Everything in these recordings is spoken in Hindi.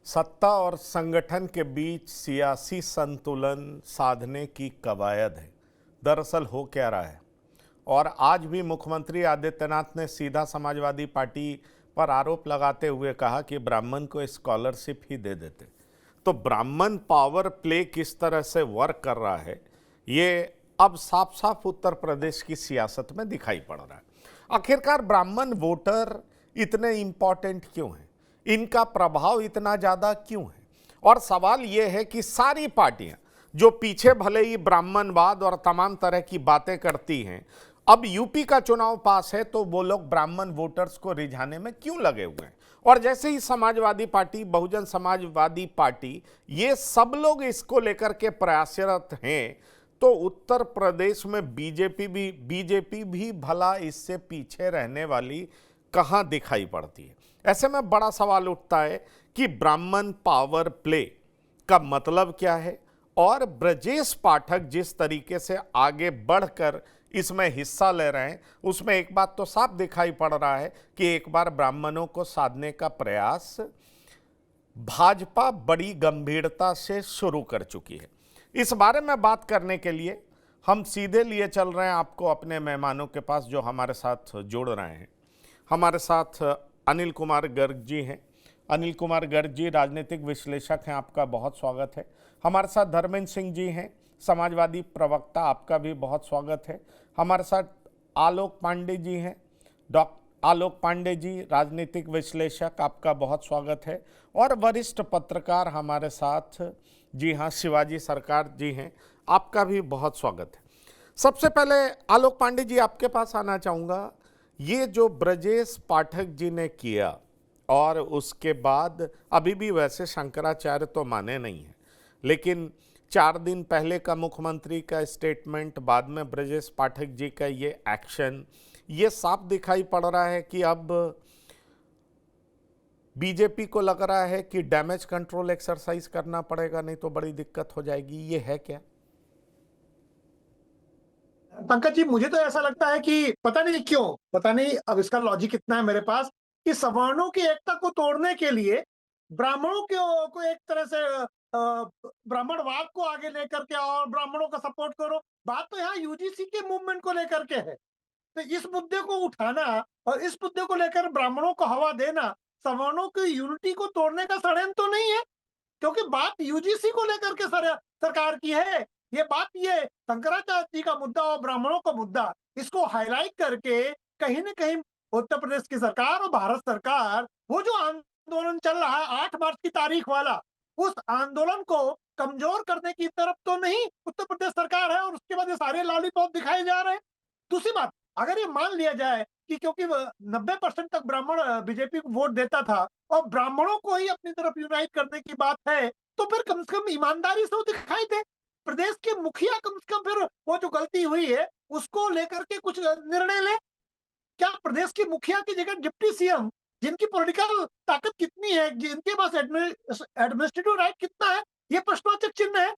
सत्ता और संगठन के बीच सियासी संतुलन साधने की कवायद है। दरअसल हो क्या रहा है? और आज भी मुख्यमंत्री आदित्यनाथ ने सीधा समाजवादी पार्टी पर आरोप लगाते हुए कहा कि ब्राह्मण को स्कॉलरशिप ही दे देते। तो ब्राह्मण पावर प्ले किस तरह से वर्क कर रहा है, ये अब साफ साफ उत्तर प्रदेश की सियासत में दिखाई पड़ रहा है। आखिरकार ब्राह्मण वोटर इतने इंपॉर्टेंट क्यों हैं? इनका प्रभाव इतना ज्यादा क्यों है? और सवाल यह है कि सारी पार्टियां जो पीछे भले ही ब्राह्मणवाद और तमाम तरह की बातें करती हैं, अब यूपी का चुनाव पास है तो वो लोग ब्राह्मण वोटर्स को रिझाने में क्यों लगे हुए हैं? और जैसे ही समाजवादी पार्टी, बहुजन समाजवादी पार्टी, ये सब लोग इसको लेकर के प्रयासरत हैं, तो उत्तर प्रदेश में बीजेपी भी भला इससे पीछे रहने वाली कहां दिखाई पड़ती है? ऐसे में बड़ा सवाल उठता है कि ब्राह्मण पावर प्ले का मतलब क्या है, और ब्रजेश पाठक जिस तरीके से आगे बढ़कर इसमें हिस्सा ले रहे हैं, उसमें एक बात तो साफ दिखाई पड़ रहा है कि एक बार ब्राह्मणों को साधने का प्रयास भाजपा बड़ी गंभीरता से शुरू कर चुकी है। इस बारे में बात करने के लिए हम सीधे लिए चल रहे हैं आपको अपने मेहमानों के पास जो हमारे साथ जुड़ रहे हैं। हमारे साथ अनिल कुमार गर्ग जी हैं। अनिल कुमार गर्ग जी राजनीतिक विश्लेषक हैं, आपका बहुत स्वागत है। हमारे साथ धर्मेंद्र सिंह जी हैं, समाजवादी प्रवक्ता, आपका भी बहुत स्वागत है। हमारे साथ आलोक पांडे जी हैं, आलोक पांडे जी राजनीतिक विश्लेषक, आपका बहुत स्वागत है। और वरिष्ठ पत्रकार हमारे साथ, जी हाँ, शिवाजी सरकार जी हैं, आपका भी बहुत स्वागत है। सबसे पहले आलोक पांडे जी आपके पास आना चाहूँगा। ये जो ब्रजेश पाठक जी ने किया, और उसके बाद अभी भी वैसे शंकराचार्य तो माने नहीं है, लेकिन 4 दिन पहले का मुख्यमंत्री का स्टेटमेंट, बाद में ब्रजेश पाठक जी का ये एक्शन, ये साफ दिखाई पड़ रहा है कि अब बीजेपी को लग रहा है कि डैमेज कंट्रोल एक्सरसाइज करना पड़ेगा, नहीं तो बड़ी दिक्कत हो जाएगी। ये है क्या? पंकज जी, मुझे तो ऐसा लगता है कि पता नहीं क्यों, पता नहीं अब इसका लॉजिक इतना है मेरे पास कि सवर्णों की एकता को तोड़ने के लिए ब्राह्मणों को एक तरह से ब्राह्मणवाद को आगे लेकर के और ब्राह्मणों का सपोर्ट करो। बात तो यहाँ यूजीसी के मूवमेंट को लेकर के है। तो इस मुद्दे को उठाना और इस मुद्दे को लेकर ब्राह्मणों को हवा देना सवर्णों की यूनिटी को तोड़ने का षड्यंत्र तो नहीं है, क्योंकि बात यूजीसी को लेकर के सरकार की है। ये बात, ये शंकराचार्य जी का मुद्दा और ब्राह्मणों का मुद्दा, इसको हाईलाइट करके कहीं न कहीं उत्तर प्रदेश की सरकार और भारत सरकार, वो जो आंदोलन चल रहा है 8 मार्च की तारीख वाला, उस आंदोलन को कमजोर करने की तरफ तो नहीं उत्तर प्रदेश सरकार है, और उसके बाद ये सारे लॉलीपॉप दिखाए जा रहे हैं। दूसरी बात, अगर ये मान लिया जाए कि क्योंकि 90% तक ब्राह्मण बीजेपी को वोट देता था और ब्राह्मणों को ही अपनी तरफ यूनाइट करने की बात है, तो फिर कम से कम ईमानदारी से वो दिखाई दे। प्रदेश के मुखिया कम से कम फिर वो जो गलती हुई है उसको लेकर के कुछ निर्णय ले। क्या प्रदेश के मुखिया की जगह डिप्टी सीएम, जिनकी पॉलिटिकल ताकत कितनी है, जिनके पास एडमिनिस्ट्रेटिव राइट कितना है, ये प्रश्नवाचक चिन्ह है।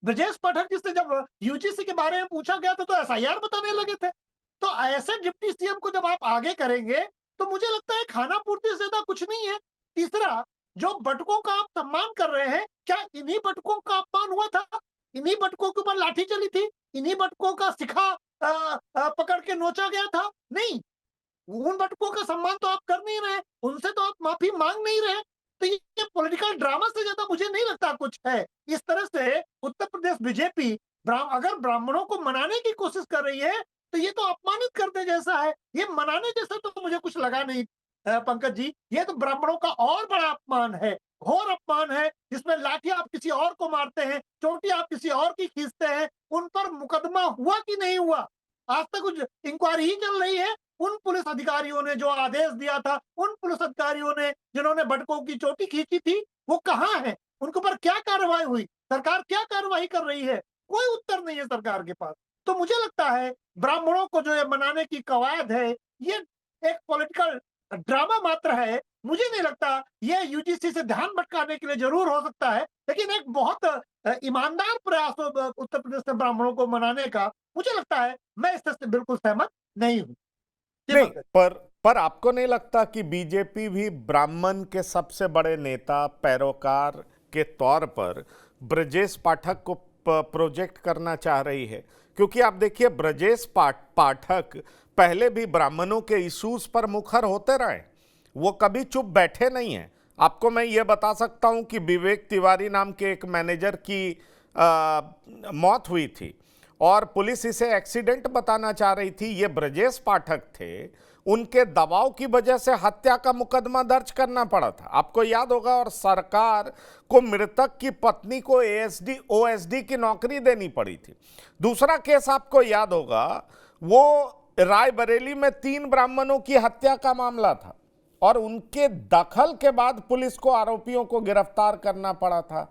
ब्रजेश पाठक जी से जब यूजीसी के बारे में पूछा गया था तो एसआईआर बताने लगे थे। तो ऐसे डिप्टी सीएम को जब आप आगे करेंगे तो मुझे लगता है खाना पूर्ति से ज्यादा कुछ नहीं है। तीसरा, जो बटुकों का आप सम्मान कर रहे हैं, क्या इन्हीं बटुकों का अपमान हुआ था? इन्हीं बटुकों के ऊपर लाठी चली थी? इन्हीं बटुकों का शिखा पकड़ के नोचा गया था? नहीं, उन बटुकों का सम्मान तो आप कर नहीं रहे, उनसे तो आप माफी मांग नहीं रहे। तो ये पॉलिटिकल ड्रामा से ज्यादा मुझे नहीं लगता कुछ है। इस तरह से उत्तर प्रदेश बीजेपी अगर ब्राह्मणों को मनाने की कोशिश कर रही है तो ये तो अपमानित करने जैसा है। ये मनाने जैसा तो मुझे कुछ लगा नहीं। पंकज जी, ये तो ब्राह्मणों का और बड़ा अपमान है, घोर अपमान है, जिसमें लाठी आप किसी और को मारते हैं, चोटी आप किसी और की खींचते हैं। उन पर मुकदमा हुआ कि नहीं हुआ, आज तक कुछ इंक्वायरी ही चल रही है। उन पुलिस अधिकारियों ने जो आदेश दिया था, उन पुलिस अधिकारियों ने जिन्होंने बटुकों की चोटी खींची थी, वो कहाँ हैं? उनके ऊपर क्या कार्रवाई हुई? सरकार क्या कार्रवाई कर रही है? कोई उत्तर नहीं है सरकार के पास। तो मुझे लगता है ब्राह्मणों को जो ये मनाने की कवायद है, ये एक पॉलिटिकल ड्रामा मात्र है। मुझे नहीं लगता ये यूजीसी से ध्यान भटकाने के लिए जरूर हो सकता है, लेकिन एक बहुत ईमानदार प्रयास हो उत्तर प्रदेश में ब्राह्मणों को मनाने का। मुझे लगता है मैं इससे बिल्कुल सहमत नहीं हूँ। जी नहीं, पंकज। पर पर आपको नहीं लगता कि बीजेपी भी ब्राह्मण के सबसे बड़े नेता पैरोकार के तौर पर ब्रजेश पाठक को प्रोजेक्ट करना चाह रही है? क्योंकि आप देखिए, ब्रजेश पाठक पहले भी ब्राह्मणों के इश्यूज पर मुखर होते रहे, वो कभी चुप बैठे नहीं हैं। आपको मैं ये बता सकता हूं कि विवेक तिवारी नाम के एक मैनेजर की मौत हुई थी और पुलिस इसे एक्सीडेंट बताना चाह रही थी। ये ब्रजेश पाठक थे, उनके दबाव की वजह से हत्या का मुकदमा दर्ज करना पड़ा था, आपको याद होगा। और सरकार को मृतक की पत्नी को एएसडी ओएसडी की नौकरी देनी पड़ी थी। दूसरा केस आपको याद होगा, वो रायबरेली में 3 ब्राह्मणों की हत्या का मामला था और उनके दखल के बाद पुलिस को आरोपियों को गिरफ्तार करना पड़ा था।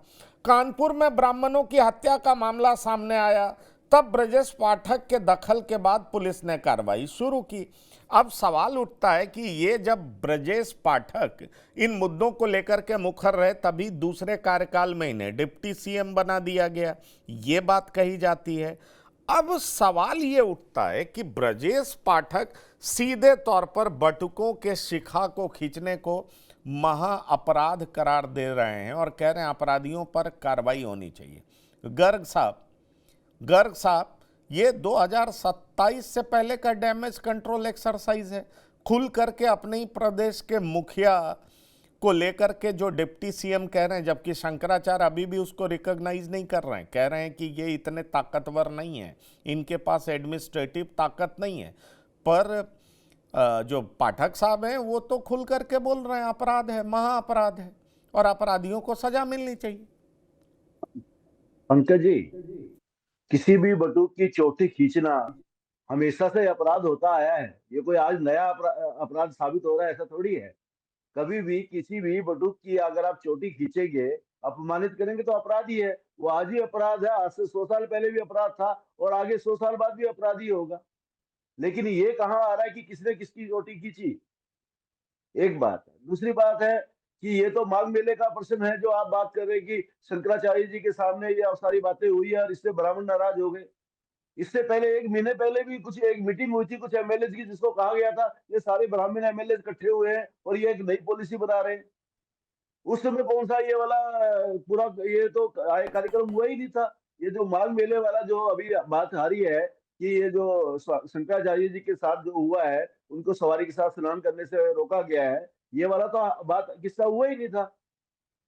कानपुर में ब्राह्मणों की हत्या का मामला सामने आया, तब ब्रजेश पाठक के दखल के बाद पुलिस ने कार्रवाई शुरू की। अब सवाल उठता है कि ये जब ब्रजेश पाठक इन मुद्दों को लेकर के मुखर रहे, तभी दूसरे कार्यकाल में इन्हें डिप्टी सीएम बना दिया गया, ये बात कही जाती है। अब सवाल ये उठता है कि ब्रजेश पाठक सीधे तौर पर बटुकों के शिखा को खींचने को महा अपराध करार दे रहे हैं और कह रहे हैं अपराधियों पर कार्रवाई होनी चाहिए। गर्ग साहब, ये 2027 से पहले का डैमेज कंट्रोल एक्सरसाइज है। खुल करके अपने ही प्रदेश के मुखिया को लेकर के जो डिप्टी सीएम कह रहे हैं, जबकि शंकराचार्य अभी भी उसको रिकॉग्नाइज नहीं कर रहे हैं, कह रहे हैं कि ये इतने ताकतवर नहीं है, इनके पास एडमिनिस्ट्रेटिव ताकत नहीं है। पर जो पाठक साहब हैं वो तो खुल करके बोल रहे हैं अपराध है, महा अपराध है और अपराधियों को सजा मिलनी चाहिए। पंकज जी, किसी भी बटुक की चोटी खींचना हमेशा से अपराध होता आया है। ये कोई आज नया अपराध साबित हो रहा है, ऐसा थोड़ी है। कभी भी किसी भी बटुक की अगर आप चोटी खींचेंगे, अपमानित करेंगे तो अपराध ही है। वो आज ही अपराध है, आज से 100 साल पहले भी अपराध था और आगे 100 साल बाद भी अपराध ही होगा। लेकिन ये कहाँ आ रहा है कि किसने किसकी चोटी खींची? एक बात है। दूसरी बात है कि ये तो माघ मेले का प्रश्न है जो आप बात कर रहे हैं कि शंकराचार्य जी के सामने ये सारी बातें हुई है और इससे ब्राह्मण नाराज हो गए। इससे पहले 1 महीने पहले भी कुछ एक मीटिंग हुई थी कुछ एमएलए की, जिसको कहा गया था ये सारे ब्राह्मण एमएलए इकट्ठे हुए हैं और ये एक नई पॉलिसी बना रहे हैं। उस समय कौन सा ये वाला पूरा ये तो कार्यक्रम हुआ ही नहीं था। ये जो माघ मेले वाला जो अभी बात आ रही है कि ये जो शंकराचार्य जी के साथ जो हुआ है, उनको सवारी के साथ स्नान करने से रोका गया है, ये वाला तो बात किस्सा हुआ ही नहीं था।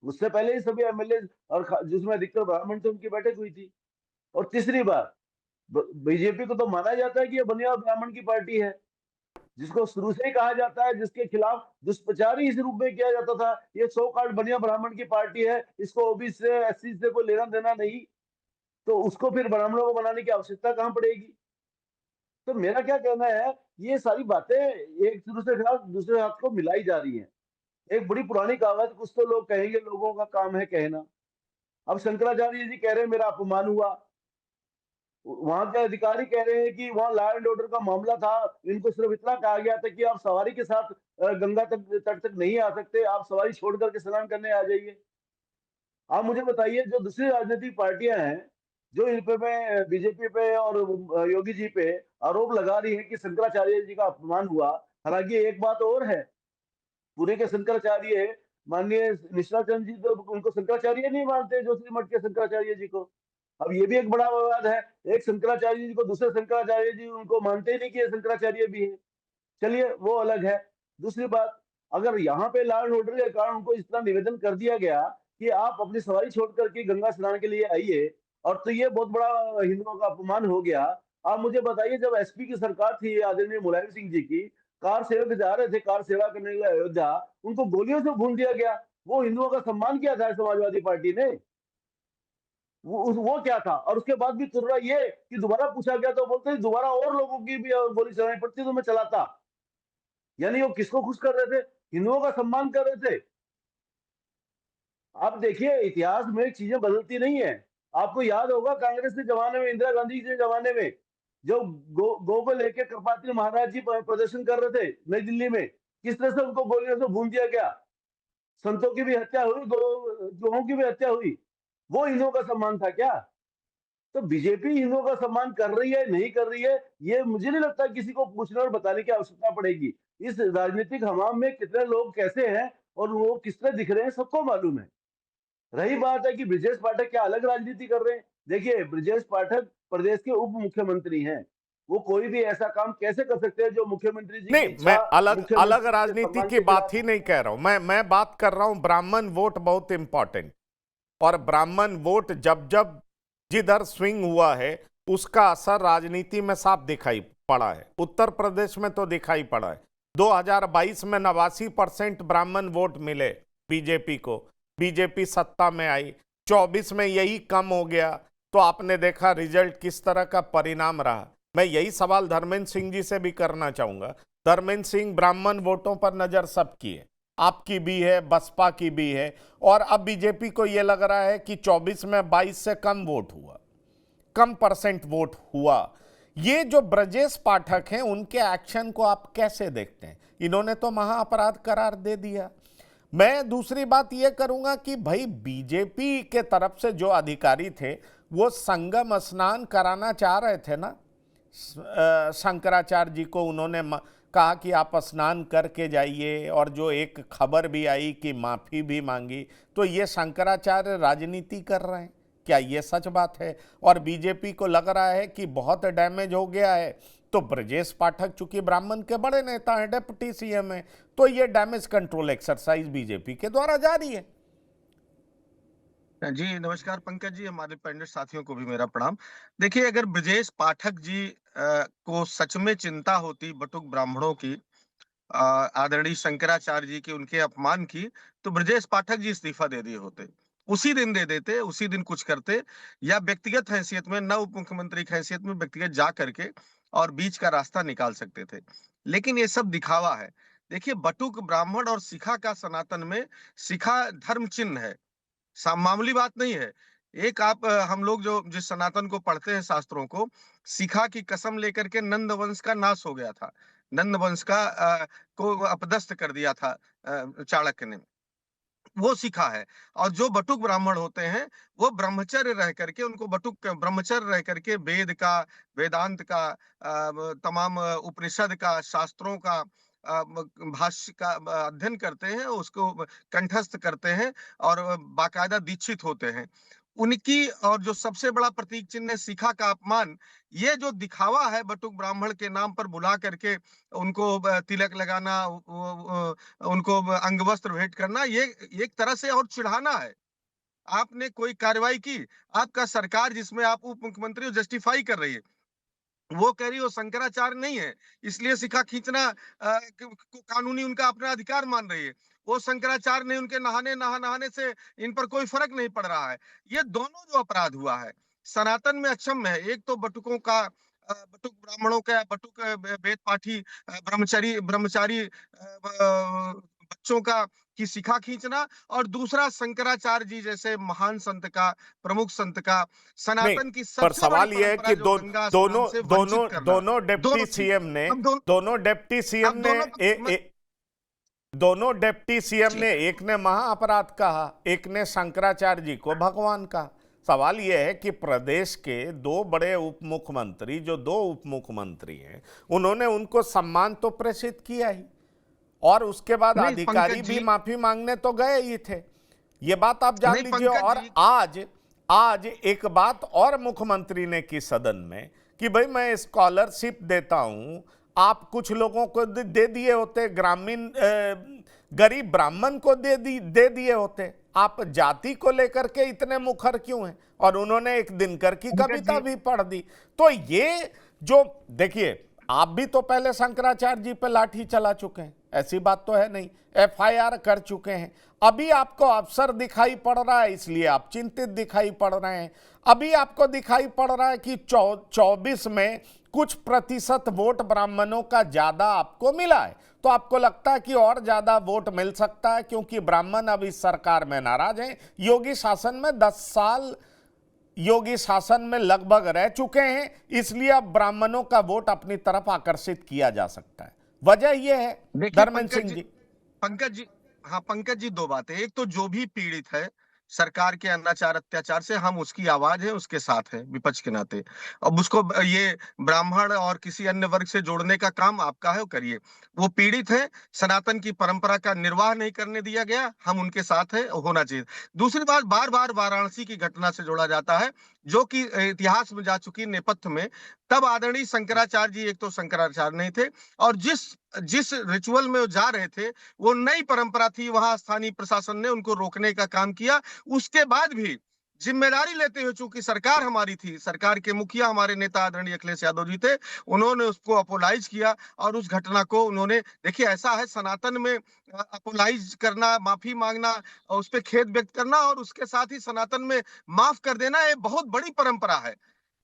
उससे पहले ही सभी एमएलए और जिसमें अधिकतर ब्राह्मण थे उनकी बैठक हुई थी। और तीसरी बात, बीजेपी को तो माना जाता है कि ये बनिया ब्राह्मण की पार्टी है, जिसको शुरू से ही कहा जाता है, जिसके खिलाफ दुष्प्रचार ही इस रूप में किया जाता था, ये 100 कार्ड बनिया ब्राह्मण की पार्टी है, इसको ओबीसी से एससी से कोई लेना देना नहीं, तो उसको फिर ब्राह्मणों को बनाने की आवश्यकता कहां पड़ेगी? तो मेरा क्या कहना है, ये सारी बातें एक दूसरे के साथ दूसरे हाथ को मिलाई जा रही हैं। एक बड़ी पुरानी कहावत, कुछ तो लोग कहेंगे लोगों का काम है कहना। अब शंकराचार्य जी कह रहे हैं मेरा अपमान हुआ, वहां के अधिकारी कह रहे हैं कि वहां लॉ एंड ऑर्डर का मामला था, इनको सिर्फ इतना कहा गया था कि आप सवारी के साथ गंगा तक तट तक नहीं आ सकते, आप सवारी छोड़ करके स्नान करने आ जाइए। आप मुझे बताइए, जो दूसरी राजनीतिक पार्टियां हैं जो इन पे में बीजेपी पे और योगी जी पे आरोप लगा रही है कि शंकराचार्य जी का अपमान हुआ, हालांकि एक बात और है, पूरे के शंकराचार्य माननीय निष्ठा चंद जी तो उनको शंकराचार्य नहीं मानते, जोशी मठ के शंकराचार्य जी को। अब ये भी एक बड़ा विवाद है, एक शंकराचार्य जी को दूसरे शंकराचार्य जी उनको मानते ही नहीं कि ये शंकराचार्य भी है। चलिए वो अलग है। दूसरी बात, अगर यहाँ पे लॉ एंड ऑर्डर के कारण उनको इस तरह निवेदन कर दिया गया कि आप अपनी सवारी छोड़ करके गंगा स्नान के लिए आइए, और तो ये बहुत बड़ा हिंदुओं का अपमान हो गया। आप मुझे बताइए, जब एसपी की सरकार थी आदरणीय मुलायम सिंह जी की, कार सेवक जा रहे थे कार सेवा करने के लिए अयोध्या, उनको गोलियों से भून दिया गया। वो हिंदुओं का सम्मान किया था समाजवादी पार्टी ने, वो क्या था? और उसके बाद भी तुर्रा ये कि दोबारा पूछा गया तो बोलते दोबारा और लोगों की भी गोली चलानी पड़ती तो मैं चलाता। यानी वो किसको खुश कर रहे थे? हिंदुओं का सम्मान कर रहे थे। आप देखिए, इतिहास में चीजें बदलती नहीं है। आपको याद होगा कांग्रेस के जमाने में, इंदिरा गांधी के जमाने में, जो गो को लेके कृपातील महाराज जी प्रदर्शन कर रहे थे नई दिल्ली में, किस तरह से उनको गोलियों से भून दिया गया। संतों की भी हत्या हुई, गोओं की भी हत्या हुई। वो हिंदुओं का सम्मान था क्या? तो बीजेपी हिंदुओं का सम्मान कर रही है नहीं कर रही है, ये मुझे नहीं लगता किसी को पूछने और बताने की आवश्यकता पड़ेगी। इस राजनीतिक हमाम में कितने लोग कैसे हैं और वो किस तरह दिख रहे हैं सबको मालूम है। रही बात है कि ब्रजेश पाठक क्या अलग राजनीति कर रहे हैं, देखिए ब्रजेश पाठक प्रदेश के उप मुख्यमंत्री हैं, वो कोई भी ऐसा काम कैसे कर सकते हैं जो मुख्यमंत्री जी की नहीं, मैं इच्छा, अलग अलग मुख्यमंत्री के राजनीति सम्मान की के बात खिलाफ ही है। नहीं कह रहा हूं। मैं बात कर रहा हूं ब्राह्मण वोट बहुत इंपॉर्टेंट। और ब्राह्मण वोट जब जब जिधर स्विंग हुआ है उसका असर राजनीति में साफ दिखाई पड़ा है। उत्तर प्रदेश में तो दिखाई पड़ा है। 2022 में 89% ब्राह्मण वोट मिले बीजेपी को, बीजेपी सत्ता में आई। 24 में यही कम हो गया, तो आपने देखा रिजल्ट किस तरह का परिणाम रहा। मैं यही सवाल धर्मेंद्र सिंह जी से भी करना चाहूंगा। धर्मेंद्र सिंह, ब्राह्मण वोटों पर नजर सबकी है, आपकी भी है, बसपा की भी है, और अब बीजेपी को यह लग रहा है कि 24 में 22 से कम वोट हुआ, कम परसेंट वोट हुआ। ये जो ब्रजेश पाठक हैं उनके एक्शन को आप कैसे देखते हैं? इन्होंने तो महाअपराध करार दे दिया। मैं दूसरी बात यह करूंगा कि भाई बीजेपी के तरफ से जो अधिकारी थे वो संगम स्नान कराना चाह रहे थे ना शंकराचार्य जी को। उन्होंने कहा कि आप स्नान करके जाइए, और जो एक खबर भी आई कि माफी भी मांगी। तो ये शंकराचार्य राजनीति कर रहे हैं क्या? ये सच बात है? और बीजेपी को लग रहा है कि बहुत डैमेज हो गया है, तो ब्रजेश पाठक चूंकि ब्राह्मण के बड़े नेता हैं, डिप्टी सीएम है, तो ये डैमेज कंट्रोल एक्सरसाइज बीजेपी के द्वारा जारी है। जी नमस्कार पंकज जी, हमारे पंडित साथियों को भी मेरा प्रणाम। देखिए, अगर ब्रजेश पाठक जी को सच में चिंता होती बटुक ब्राह्मणों की, आदरणीय शंकराचार्य जी के उनके अपमान की, तो ब्रजेश पाठक जी इस्तीफा दे दिए होते, उसी दिन दे देते, उसी दिन कुछ करते, या व्यक्तिगत हैसियत में, न उप मुख्यमंत्री की हैसियत में व्यक्तिगत जा करके और बीच का रास्ता निकाल सकते थे। लेकिन ये सब दिखावा है। देखिए, बटुक ब्राह्मण और सिखा का सनातन में, सिखा धर्म चिन्ह है, मामूली बात नहीं है। एक आप हम लोग जो जिस सनातन को पढ़ते हैं शास्त्रों को, सिखा की कसम लेकर के नंद वंश का नाश हो गया था। नंद वंश का को अपदस्थ कर दिया था चाणक्य ने। वो सिखा है। और जो बटुक ब्राह्मण होते हैं, वो ब्रह्मचर्य रह करके, उनको बटुक ब्रह्मचर्य रह करके वेद का, वेदांत का, तमाम उपनिषद का, शास्त्रों का, भाष्य का अध्ययन करते हैं, उसको कंठस्थ करते हैं और बाकायदा दीक्षित होते हैं। उनकी, और जो सबसे बड़ा प्रतीक चिन्ह है सिखा का अपमान, ये जो दिखावा है बटुक ब्राह्मण के नाम पर बुला करके उनको तिलक लगाना, उनको अंग वस्त्र भेंट करना, ये एक तरह से और चिढ़ाना है। आपने कोई कार्रवाई की, आपका सरकार जिसमें आप उप मुख्यमंत्री हो जस्टिफाई कर रही है, वो कह रही हो शंकराचार्य नहीं है, इसलिए सिखा खींचना कानूनी उनका अपना अधिकार मान रही है। वो शंकराचार्य ने, उनके नहाने से इन पर कोई फर्क नहीं पड़ रहा है। ये दोनों जो अपराध हुआ है सनातन में अक्षम्य है। एक तो बटुकों का, बटुक ब्राह्मणों का, बटुक वेद पाठी ब्रह्मचारी ब्रह्मचारी बच्चों का की शिखा खींचना, और दूसरा शंकराचार्य जी जैसे महान संत का, प्रमुख संत का, नहीं, सनातन की पर सबसे बड़ी सवाल यह है परंपरा कि जो गंगा स्नान दोनों से दोनों वंचित करना। दोनों डिप्टी सीएम ने, अब दोनों डिप्टी सीएम अब ने दोनों दोनों डिप्टी सीएम जी ने, एक ने महाअपराध कहा, एक ने शंकराचार्य जी को भगवान कहा। सवाल यह है कि प्रदेश के दो बड़े उप मुख्यमंत्री, जो दो उप मुख्यमंत्री हैं, उन्होंने उनको सम्मान तो प्रेषित किया ही, और उसके बाद नहीं अधिकारी पंकज भी जी, माफी मांगने तो गए ही थे। ये बात आप जान नहीं लीजिए। पंकज और जी, आज एक बात और मुख्यमंत्री ने की सदन में कि भाई मैं स्कॉलरशिप देता हूं, आप कुछ लोगों को दे दिए होते, ग्रामीण गरीब ब्राह्मण को दे दिए होते। आप जाति को लेकर के इतने मुखर क्यों हैं? और उन्होंने एक दिनकर की पंकज कविता जी, भी पढ़ दी। तो ये जो, देखिए, आप भी तो पहले शंकराचार्य जी पे लाठी चला चुके हैं, ऐसी बात तो है नहीं, एफआईआर कर चुके हैं। अभी आपको अवसर दिखाई पड़ रहा है, इसलिए आप चिंतित दिखाई पड़ रहे हैं। अभी आपको दिखाई पड़ रहा है कि 24 में कुछ प्रतिशत वोट ब्राह्मणों का ज्यादा आपको मिला है, तो आपको लगता है कि और ज्यादा वोट मिल सकता है, क्योंकि ब्राह्मण अब इस सरकार में नाराज हैं। योगी शासन में 10 साल योगी शासन में लगभग रह चुके हैं, इसलिए अब ब्राह्मणों का वोट अपनी तरफ आकर्षित किया जा सकता है। वजह यह है देखिए धर्मेंद्र सिंह जी। पंकज जी, हाँ पंकज जी, दो बातें। एक तो जो भी पीड़ित है, सरकार के अनाचार अत्याचार से हम उसकी आवाज है, उसके साथ है विपक्ष के नाते। अब उसको ये ब्राह्मण और किसी अन्य वर्ग से जोड़ने का काम आपका है, वो करिए। वो पीड़ित है, सनातन की परंपरा का निर्वाह नहीं करने दिया गया, हम उनके साथ है, होना चाहिए। दूसरी बात, बार बार वाराणसी की घटना से जोड़ा जाता है, जो कि इतिहास में जा चुकी नेपथ्य में। तब आदरणीय शंकराचार्य जी, एक तो शंकराचार्य नहीं थे, और जिस जिस रिचुअल में वो जा रहे थे, वो नई परंपरा थी, वहां स्थानीय प्रशासन ने उनको रोकने का काम किया। उसके बाद भी जिम्मेदारी लेते हुए, चूंकि सरकार हमारी थी, सरकार के मुखिया हमारे नेता आदरणीय अखिलेश यादव जी थे, उन्होंने उसको अपोलाइज किया और उस घटना को उन्होंने, देखिए ऐसा है सनातन में, अपोलाइज करना, माफी मांगना और उस पर खेद व्यक्त करना, और उसके साथ ही सनातन में माफ कर देना, ये बहुत बड़ी परंपरा है।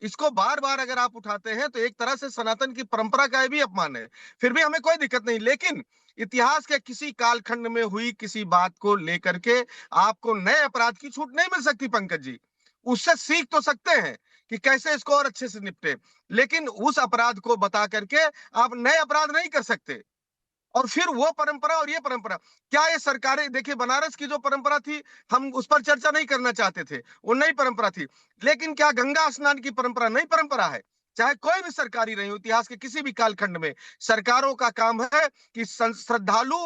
इसको बार बार अगर आप उठाते हैं तो एक तरह से सनातन की परंपरा का भी अपमान है। फिर भी हमें कोई दिक्कत नहीं, लेकिन इतिहास के किसी कालखंड में हुई किसी बात को लेकर के आपको नए अपराध की छूट नहीं मिल सकती पंकज जी। उससे सीख तो सकते हैं कि कैसे इसको और अच्छे से निपटे, लेकिन उस अपराध को बता करके आप नए अपराध नहीं कर सकते। और फिर वो परंपरा और ये परंपरा, क्या ये सरकारें, देखिए बनारस की जो परंपरा थी, हम उस पर चर्चा नहीं करना चाहते थे, वो नई परंपरा थी। लेकिन क्या गंगा स्नान की परंपरा नई परंपरा है? चाहे कोई भी सरकारी रही हो, इतिहास के किसी भी कालखंड में सरकारों का काम है कि श्रद्धालु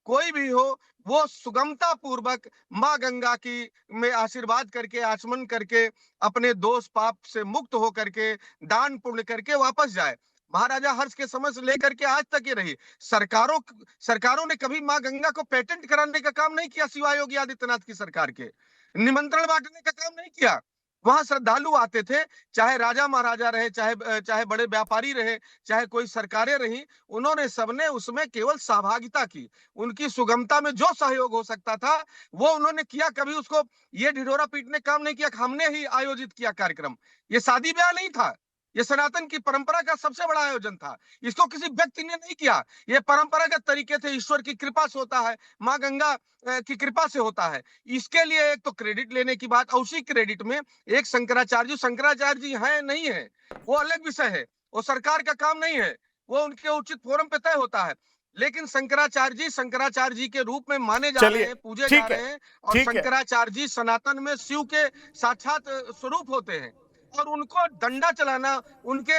कोई भी हो, वो सुगमता पूर्वक माँ गंगा की में आशीर्वाद करके, आचमन करके, अपने दोष पाप से मुक्त होकर के, दान पुण्य करके वापस जाए। महाराजा हर्ष के समय से लेकर के आज तक ये रही। सरकारों सरकारों ने कभी मां गंगा को पेटेंट कराने का काम नहीं किया, सिवाय योगी आदित्यनाथ की सरकार के। निमंत्रण बांटने का काम नहीं किया। वहां श्रद्धालु आते थे, चाहे राजा महाराजा रहे, चाहे बड़े व्यापारी रहे, चाहे कोई सरकारें रही, उन्होंने सबने उसमें केवल सहभागिता की। उनकी सुगमता में जो सहयोग हो सकता था वो उन्होंने किया। कभी उसको ये ढिढोरा पीटने काम नहीं किया, हमने ही आयोजित किया कार्यक्रम। ये शादी ब्याह नहीं था, ये सनातन की परंपरा का सबसे बड़ा आयोजन था। इसको किसी व्यक्ति ने नहीं किया, ये परंपरागत तरीके से ईश्वर की कृपा से होता है, माँ गंगा की कृपा से होता है। इसके लिए एक तो क्रेडिट लेने की बात, और उसी क्रेडिट में एक शंकराचार्य जी हैं नहीं है, वो अलग विषय है, वो सरकार का काम नहीं है, वो उनके उचित फोरम पे तय होता है। लेकिन शंकराचार्य जी के रूप में माने जा रहे चलिए, हैं, पूजे जा ठीक है, रहे हैं, और ठीक है। शंकराचार्य जी सनातन में शिव के साक्षात स्वरूप होते हैं। और उनको डंडा चलाना, उनके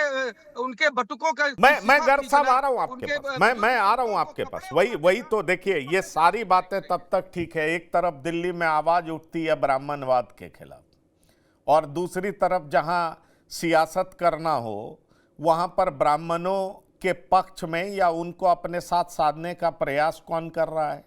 उनके बटुकों का की मैं शिखा गर्ग साहब खींचना, आ रहा हूं आपके उनके पास, मैं बुजुर्ग आ रहा हूं पुतों को आपके पास। कपड़े वही पहनाना, वही तो देखिए, ये सारी बातें तब तक ठीक है, एक तरफ दिल्ली में आवाज उठती है ब्राह्मणवाद के खिलाफ, और दूसरी तरफ जहां सियासत करना हो वहां पर ब्राह्मणों के पक्ष में या उनको अपने साथ साधने का प्रयास कौन कर रहा है?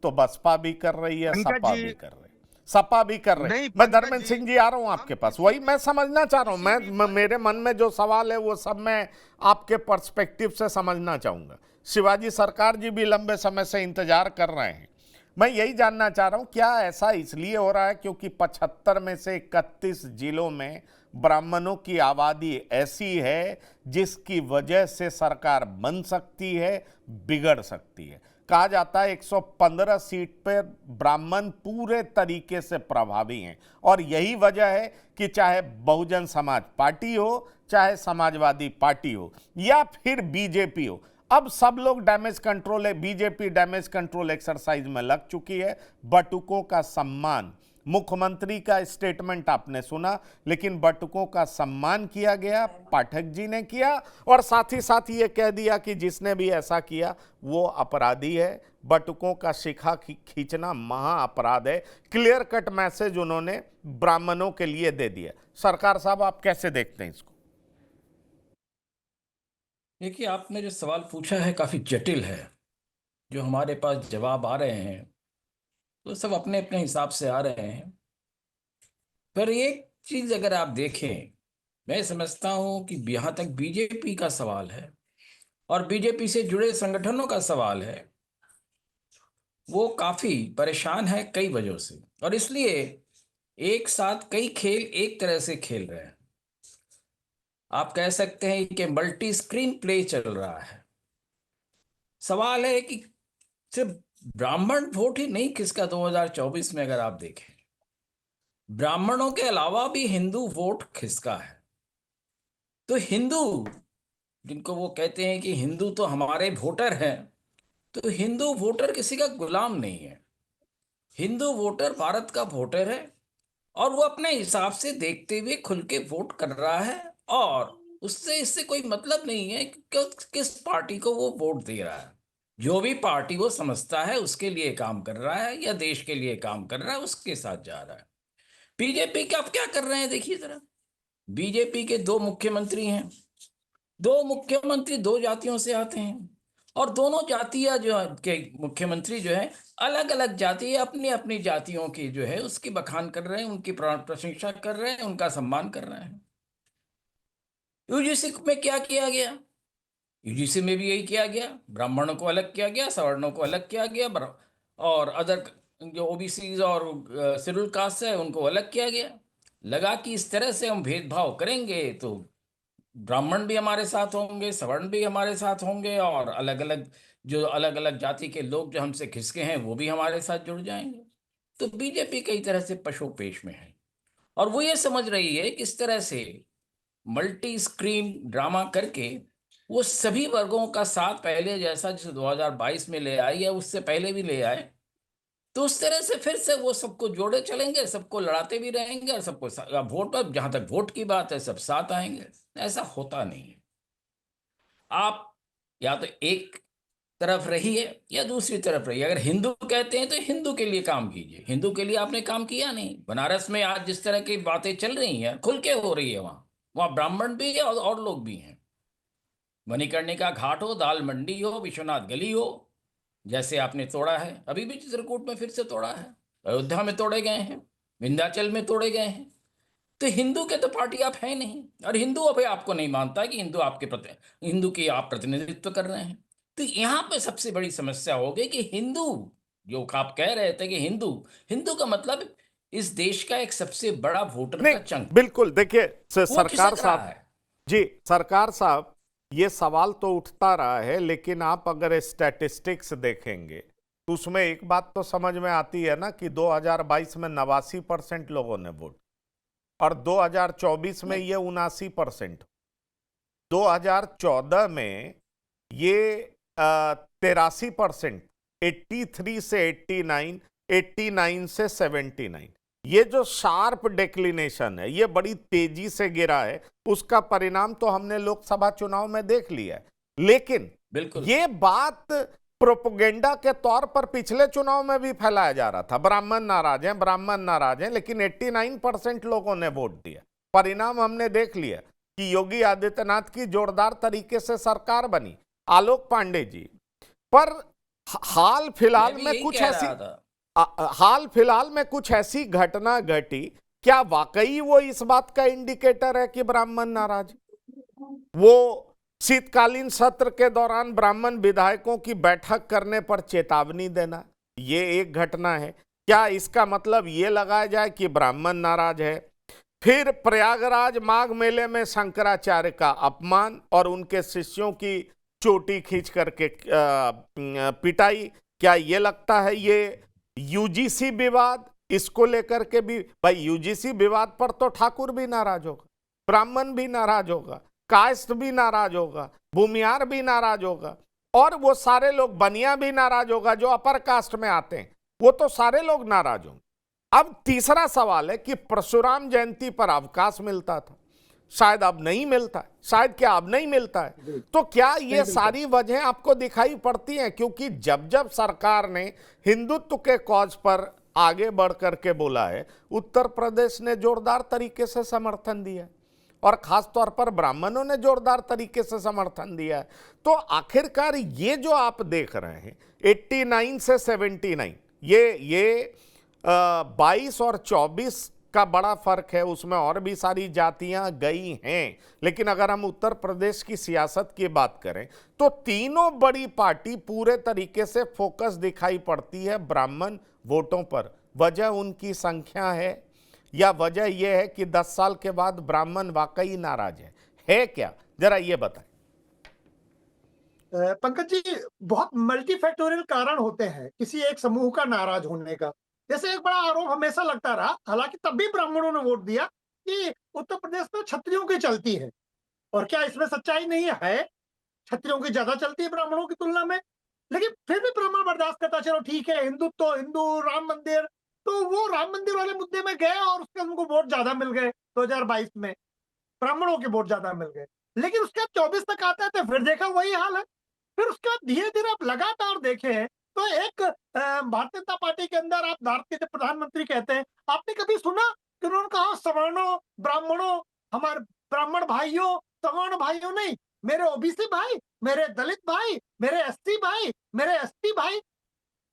तो बसपा भी कर रही है, पंकज सपा जी। भी कर रही है, सपा भी कर रहे हैं। नहीं मैं पंकज धर्मेंद्र जी, सिंह जी आ रहा हूं आपके हम पास, किसी वही भी मैं समझना चाह रहा हूं। किसी भी मेरे मन में जो सवाल है वो सब मैं आपके पर्सपेक्टिव से समझना चाहूंगा। शिवाजी सरकार जी भी लंबे समय से इंतजार कर रहे हैं। मैं यही जानना चाह रहा हूं, क्या ऐसा इसलिए हो रहा है क्योंकि 75 में से 31 जिलों में ब्राह्मणों की आबादी ऐसी है जिसकी वजह से सरकार बन सकती है, बिगड़ सकती है? कहा जाता है 115 सीट पर ब्राह्मण पूरे तरीके से प्रभावी हैं, और यही वजह है कि चाहे बहुजन समाज पार्टी हो, चाहे समाजवादी पार्टी हो, या फिर बीजेपी हो, अब सब लोग डैमेज कंट्रोल है, बीजेपी डैमेज कंट्रोल एक्सरसाइज में लग चुकी है। बटुकों का सम्मान, मुख्यमंत्री का स्टेटमेंट आपने सुना, लेकिन बटुकों का सम्मान किया गया, पाठक जी ने किया, और साथ ही साथ ये कह दिया कि जिसने भी ऐसा किया वो अपराधी है। बटुकों का शिखा खींचना महा अपराध है। क्लियर कट मैसेज उन्होंने ब्राह्मणों के लिए दे दिया। सरकार साहब, आप कैसे देखते हैं इसको? देखिए, आपने जो सवाल पूछा है काफ़ी जटिल है। जो हमारे पास जवाब आ रहे हैं तो सब अपने अपने हिसाब से आ रहे हैं। पर एक चीज़ अगर आप देखें, मैं समझता हूं कि जहाँ तक बीजेपी का सवाल है और बीजेपी से जुड़े संगठनों का सवाल है, वो काफ़ी परेशान है कई वजहों से, और इसलिए एक साथ कई खेल एक तरह से खेल रहे हैं। आप कह सकते हैं कि मल्टी स्क्रीन प्ले चल रहा है। सवाल है कि सिर्फ ब्राह्मण वोट ही नहीं किसका 2024 में, अगर आप देखें ब्राह्मणों के अलावा भी हिंदू वोट खिसका है। तो हिंदू, जिनको वो कहते हैं कि हिंदू तो हमारे वोटर हैं, तो हिंदू वोटर किसी का गुलाम नहीं है। हिंदू वोटर भारत का वोटर है और वो अपने हिसाब से देखते हुए खुल के वोट कर रहा है, और उससे इससे कोई मतलब नहीं है कि किस पार्टी को वो वोट दे रहा है। जो भी पार्टी वो समझता है उसके लिए काम कर रहा है या देश के लिए काम कर रहा है, उसके साथ जा रहा है। बीजेपी के अब क्या कर रहे हैं देखिए जरा। बीजेपी के दो मुख्यमंत्री हैं, दो मुख्यमंत्री दो जातियों से आते हैं, और दोनों जातियां जो के मुख्यमंत्री जो है अलग अलग जाति, अपनी अपनी जातियों की जो है उसकी बखान कर रहे हैं, उनकी प्रशंसा कर रहे हैं, उनका सम्मान कर रहे हैं। यूजीसी में क्या किया गया? यूजीसी में भी यही किया गया, ब्राह्मणों को अलग किया गया, सवर्णों को अलग किया गया, और अदर जो ओबीसी और शेड्यूल कास्ट है उनको अलग किया गया। लगा कि इस तरह से हम भेदभाव करेंगे तो ब्राह्मण भी हमारे साथ होंगे, सवर्ण भी हमारे साथ होंगे, और अलग अलग जो अलग अलग जाति के लोग जो हमसे खिसके हैं वो भी हमारे साथ जुड़ जाएंगे। तो बीजेपी कई तरह से पशोपेश में है, और वो ये समझ रही है कि इस तरह से मल्टी स्क्रीन ड्रामा करके वो सभी वर्गों का साथ पहले जैसा जैसे 2022 में ले आई है, उससे पहले भी ले आए, तो उस तरह से फिर से वो सबको जोड़े चलेंगे, सबको लड़ाते भी रहेंगे, और सबको वोट पर, जहां तक वोट की बात है, सब साथ आएंगे। ऐसा होता नहीं है। आप या तो एक तरफ रहिए या दूसरी तरफ रहिए। अगर हिंदू कहते हैं तो हिंदू के लिए काम कीजिए। हिंदू के लिए आपने काम किया नहीं। बनारस में आज जिस तरह की बातें चल रही हैं खुल के हो रही है, वहां वहां ब्राह्मण भी है और लोग भी हैं। मणिकर्णिका घाट हो, दाल मंडी हो, विश्वनाथ गली हो, जैसे आपने तोड़ा है, अभी भी चित्रकूट में फिर से तोड़ा है, अयोध्या में तोड़े गए हैं, विंध्याचल में तोड़े गए हैं। तो हिंदू के तो पार्टी आप है नहीं, और हिंदू अभी आपको नहीं मानता कि हिंदू की आप प्रतिनिधित्व कर रहे हैं। तो यहाँ पे सबसे बड़ी समस्या हो गई कि हिंदू, जो आप कह रहे थे कि हिंदू, हिंदू का मतलब इस देश का एक सबसे बड़ा वोटर नहीं, का चंक, बिल्कुल। देखिए वो सरकार खिसक रहा साहब, है। जी सरकार साहब, ये सवाल तो उठता रहा है, लेकिन आप अगर स्टैटिस्टिक्स देखेंगे तो उसमें एक बात तो समझ में आती है ना कि 2022 में 89% लोगों ने वोट, और 2024 में नहीं, ये 79%, 2014 में ये 83%, 83 से 89, 89 से 79। ये जो शार्प डिक्लिनेशन है, ये बड़ी तेजी से गिरा है, उसका परिणाम तो हमने लोकसभा चुनाव में देख लिया है। लेकिन बिल्कुल ये बात प्रोपोगेंडा के तौर पर पिछले चुनाव में भी फैलाया जा रहा था, ब्राह्मण नाराज हैं, ब्राह्मण नाराज हैं, लेकिन 89% लोगों ने वोट दिया। परिणाम हमने देख लिया कि योगी आदित्यनाथ की जोरदार तरीके से सरकार बनी, आलोक पांडे जी। पर हाल फिलहाल मैं भी में यही कुछ कह ऐसी रहा था। हाल फिलहाल में कुछ ऐसी घटना घटी, क्या वाकई वो इस बात का इंडिकेटर है कि ब्राह्मण नाराज? वो शीतकालीन सत्र के दौरान ब्राह्मण विधायकों की बैठक करने पर चेतावनी देना, ये एक घटना है। क्या इसका मतलब ये लगाया जाए कि ब्राह्मण नाराज है? फिर प्रयागराज माघ मेले में शंकराचार्य का अपमान और उनके शिष्यों की चोटी खींच करके पिटाई, क्या ये लगता है ये यूजीसी विवाद? इसको लेकर के भी भाई, यूजीसी विवाद पर तो ठाकुर भी नाराज होगा, ब्राह्मण भी नाराज होगा, कायस्थ भी नाराज होगा, भूमियार भी नाराज होगा, और वो सारे लोग, बनिया भी नाराज होगा, जो अपर कास्ट में आते हैं वो तो सारे लोग नाराज होंगे। अब तीसरा सवाल है कि परशुराम जयंती पर अवकाश मिलता था, शायद अब नहीं मिलता है, शायद क्या अब नहीं मिलता है? तो क्या ये सारी वजह आपको दिखाई पड़ती हैं? क्योंकि जब जब सरकार ने हिंदुत्व के कॉज पर आगे बढ़ करके बोला है, उत्तर प्रदेश ने जोरदार तरीके से समर्थन दिया है, और खास तौर पर ब्राह्मणों ने जोरदार तरीके से समर्थन दिया है। तो आखिरकार ये जो आप देख रहे हैं 89 से 79, ये 22 और 24 का बड़ा फर्क है, उसमें और भी सारी जातियां गई हैं। लेकिन अगर हम उत्तर प्रदेश की सियासत की बात करें तो तीनों बड़ी पार्टी पूरे तरीके से फोकस दिखाई पड़ती है ब्राह्मण वोटों पर। वजह उनकी संख्या है, या वजह यह है कि 10 साल के बाद ब्राह्मण वाकई नाराज है क्या? जरा ये बताएं। पंकज जी, बहुत मल्टीफैक्टोरियल कारण होते हैं किसी एक समूह का नाराज होने का। जैसे एक बड़ा आरोप हमेशा लगता रहा, हालांकि तब भी ब्राह्मणों ने वोट दिया, कि उत्तर प्रदेश में क्षत्रियों की चलती है। और क्या इसमें सच्चाई नहीं है? क्षत्रियों की ज्यादा चलती है ब्राह्मणों की तुलना में, लेकिन फिर भी ब्राह्मण बर्दाश्त करता, चलो ठीक है, हिंदुत्व, हिंदू, राम मंदिर, तो वो राम मंदिर वाले मुद्दे में गए और उसके उनको वोट ज्यादा मिल गए 2022 में, ब्राह्मणों के वोट ज्यादा मिल गए। लेकिन उसके बाद 24 तक आता है तो फिर देखा वही हाल है। फिर उसके बाद धीरे-धीरे आप लगातार देखें तो एक भारतीय जनता पार्टी के अंदर आप भारत के जो प्रधानमंत्री कहते हैं, आपने कभी सुना कि उन्होंने कहा सवर्णों, ब्राह्मणों, हमारे ब्राह्मण भाइयों, सवर्ण भाइयों नहीं, मेरे ओबीसी भाई, मेरे दलित भाई, मेरे एससी भाई, मेरे एसटी भाई।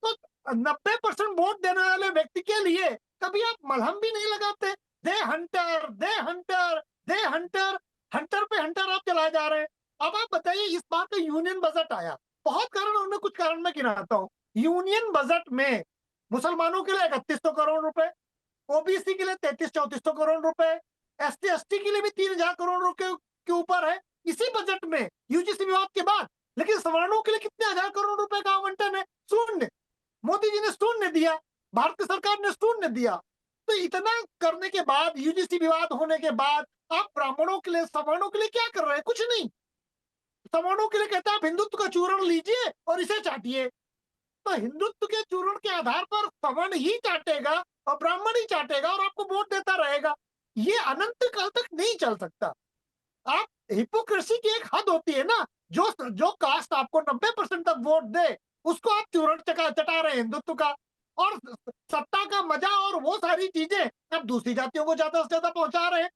तो 90% वोट देने वाले व्यक्ति के लिए कभी आप मलहम भी नहीं लगाते। दे हंटर, दे हंटर, दे हंटर, हंटर पे हंटर आप चलाए जा रहे हैं। अब आप बताइए, इस बार तो यूनियन बजट आया, बहुत कारण, उनमें कुछ कारण मैं गिनाता हूँ। यूनियन बजट में मुसलमानों के लिए 3100 करोड़ रुपए, ओबीसी के लिए 3300-3400 करोड़ रुपए, एसटी एसटी के लिए भी 3000 करोड़ रुपए के ऊपर है इसी बजट में, यूजीसी विवाद के बाद। लेकिन सवर्णों के लिए कितने हजार करोड़ रुपए का आवंटन है? शून्य। मोदी जी ने शून्य दिया, भारत की सरकार ने शून्य दिया। तो इतना करने के बाद, यूजीसी विवाद होने के बाद, आप ब्राह्मणों के लिए, सवर्णों के लिए क्या कर रहे हैं? कुछ नहीं। सवर्णों के लिए कहता है आप हिंदुत्व का चूर्ण लीजिए और इसे चाटिए। तो हिंदुत्व के चूर्ण के आधार पर सवर्ण ही चाटेगा और ब्राह्मण ही चाटेगा और आपको वोट देता रहेगा। ये अनंत काल तक नहीं चल सकता। आप, हिपोक्रेसी की एक हद होती है ना, जो कास्ट आपको 90% तक वोट दे, उसको आप चूर्ण चटा रहे हैं हिंदुत्व का, और सत्ता का मजा और वो सारी चीजें आप दूसरी जातियों को ज्यादा से ज्यादा पहुंचा रहे हैं।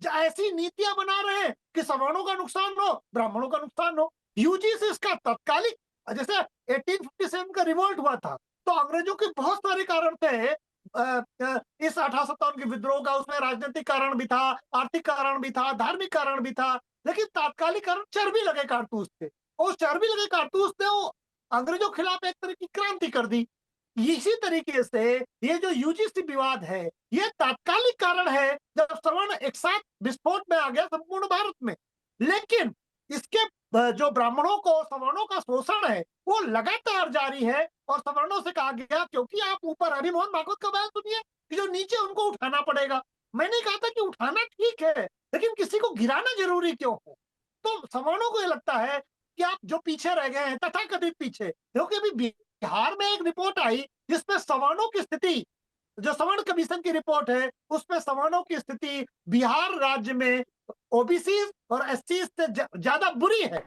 ऐसी नीतियां बना रहे हैं कि सवर्णों का नुकसान हो, ब्राह्मणों का नुकसान हो। यूजीसी इसका तत्कालिक, जैसे 1857 का रिवोल्ट हुआ था, तो अंग्रेजों के बहुत सारे कारण थे। इस 1857 के विद्रोह का, उसमें राजनीतिक कारण भी था, आर्थिक कारण भी था, धार्मिक कारण भी था, लेकिन तात्कालिक कारण चर्बी लगे कारतूस थे। और चर्बी लगे कारतूस ने वो अंग्रेजों के खिलाफ एक तरह की क्रांति कर दी। इसी तरीके से ये जो यूजीसी विवाद है, ये तात्कालिक कारण है जब सवर्ण एक साथ विस्फोट में आ गया संपूर्ण भारत में। लेकिन इसके जो ब्राह्मणों को, सवर्णों का शोषण है, वो लगातार जारी है। और सवर्णों से कहा गया, क्योंकि आप ऊपर, हरि मोहन भागवत का बयान सुनिए कि जो नीचे उनको उठाना पड़ेगा। मैंने कहा था कि उठाना ठीक है, लेकिन किसी को गिराना जरूरी क्यों हो? तो सवर्णों को ये लगता है कि आप जो पीछे रह गए हैं, तथाकथित पीछे, क्योंकि अभी बिहार में एक रिपोर्ट आई जिसमें सवर्णों की स्थिति, जो सवर्ण कमीशन की रिपोर्ट है, उसमें सवर्णों की स्थिति बिहार राज्य में ओबीसी और एससी से ज्यादा बुरी है।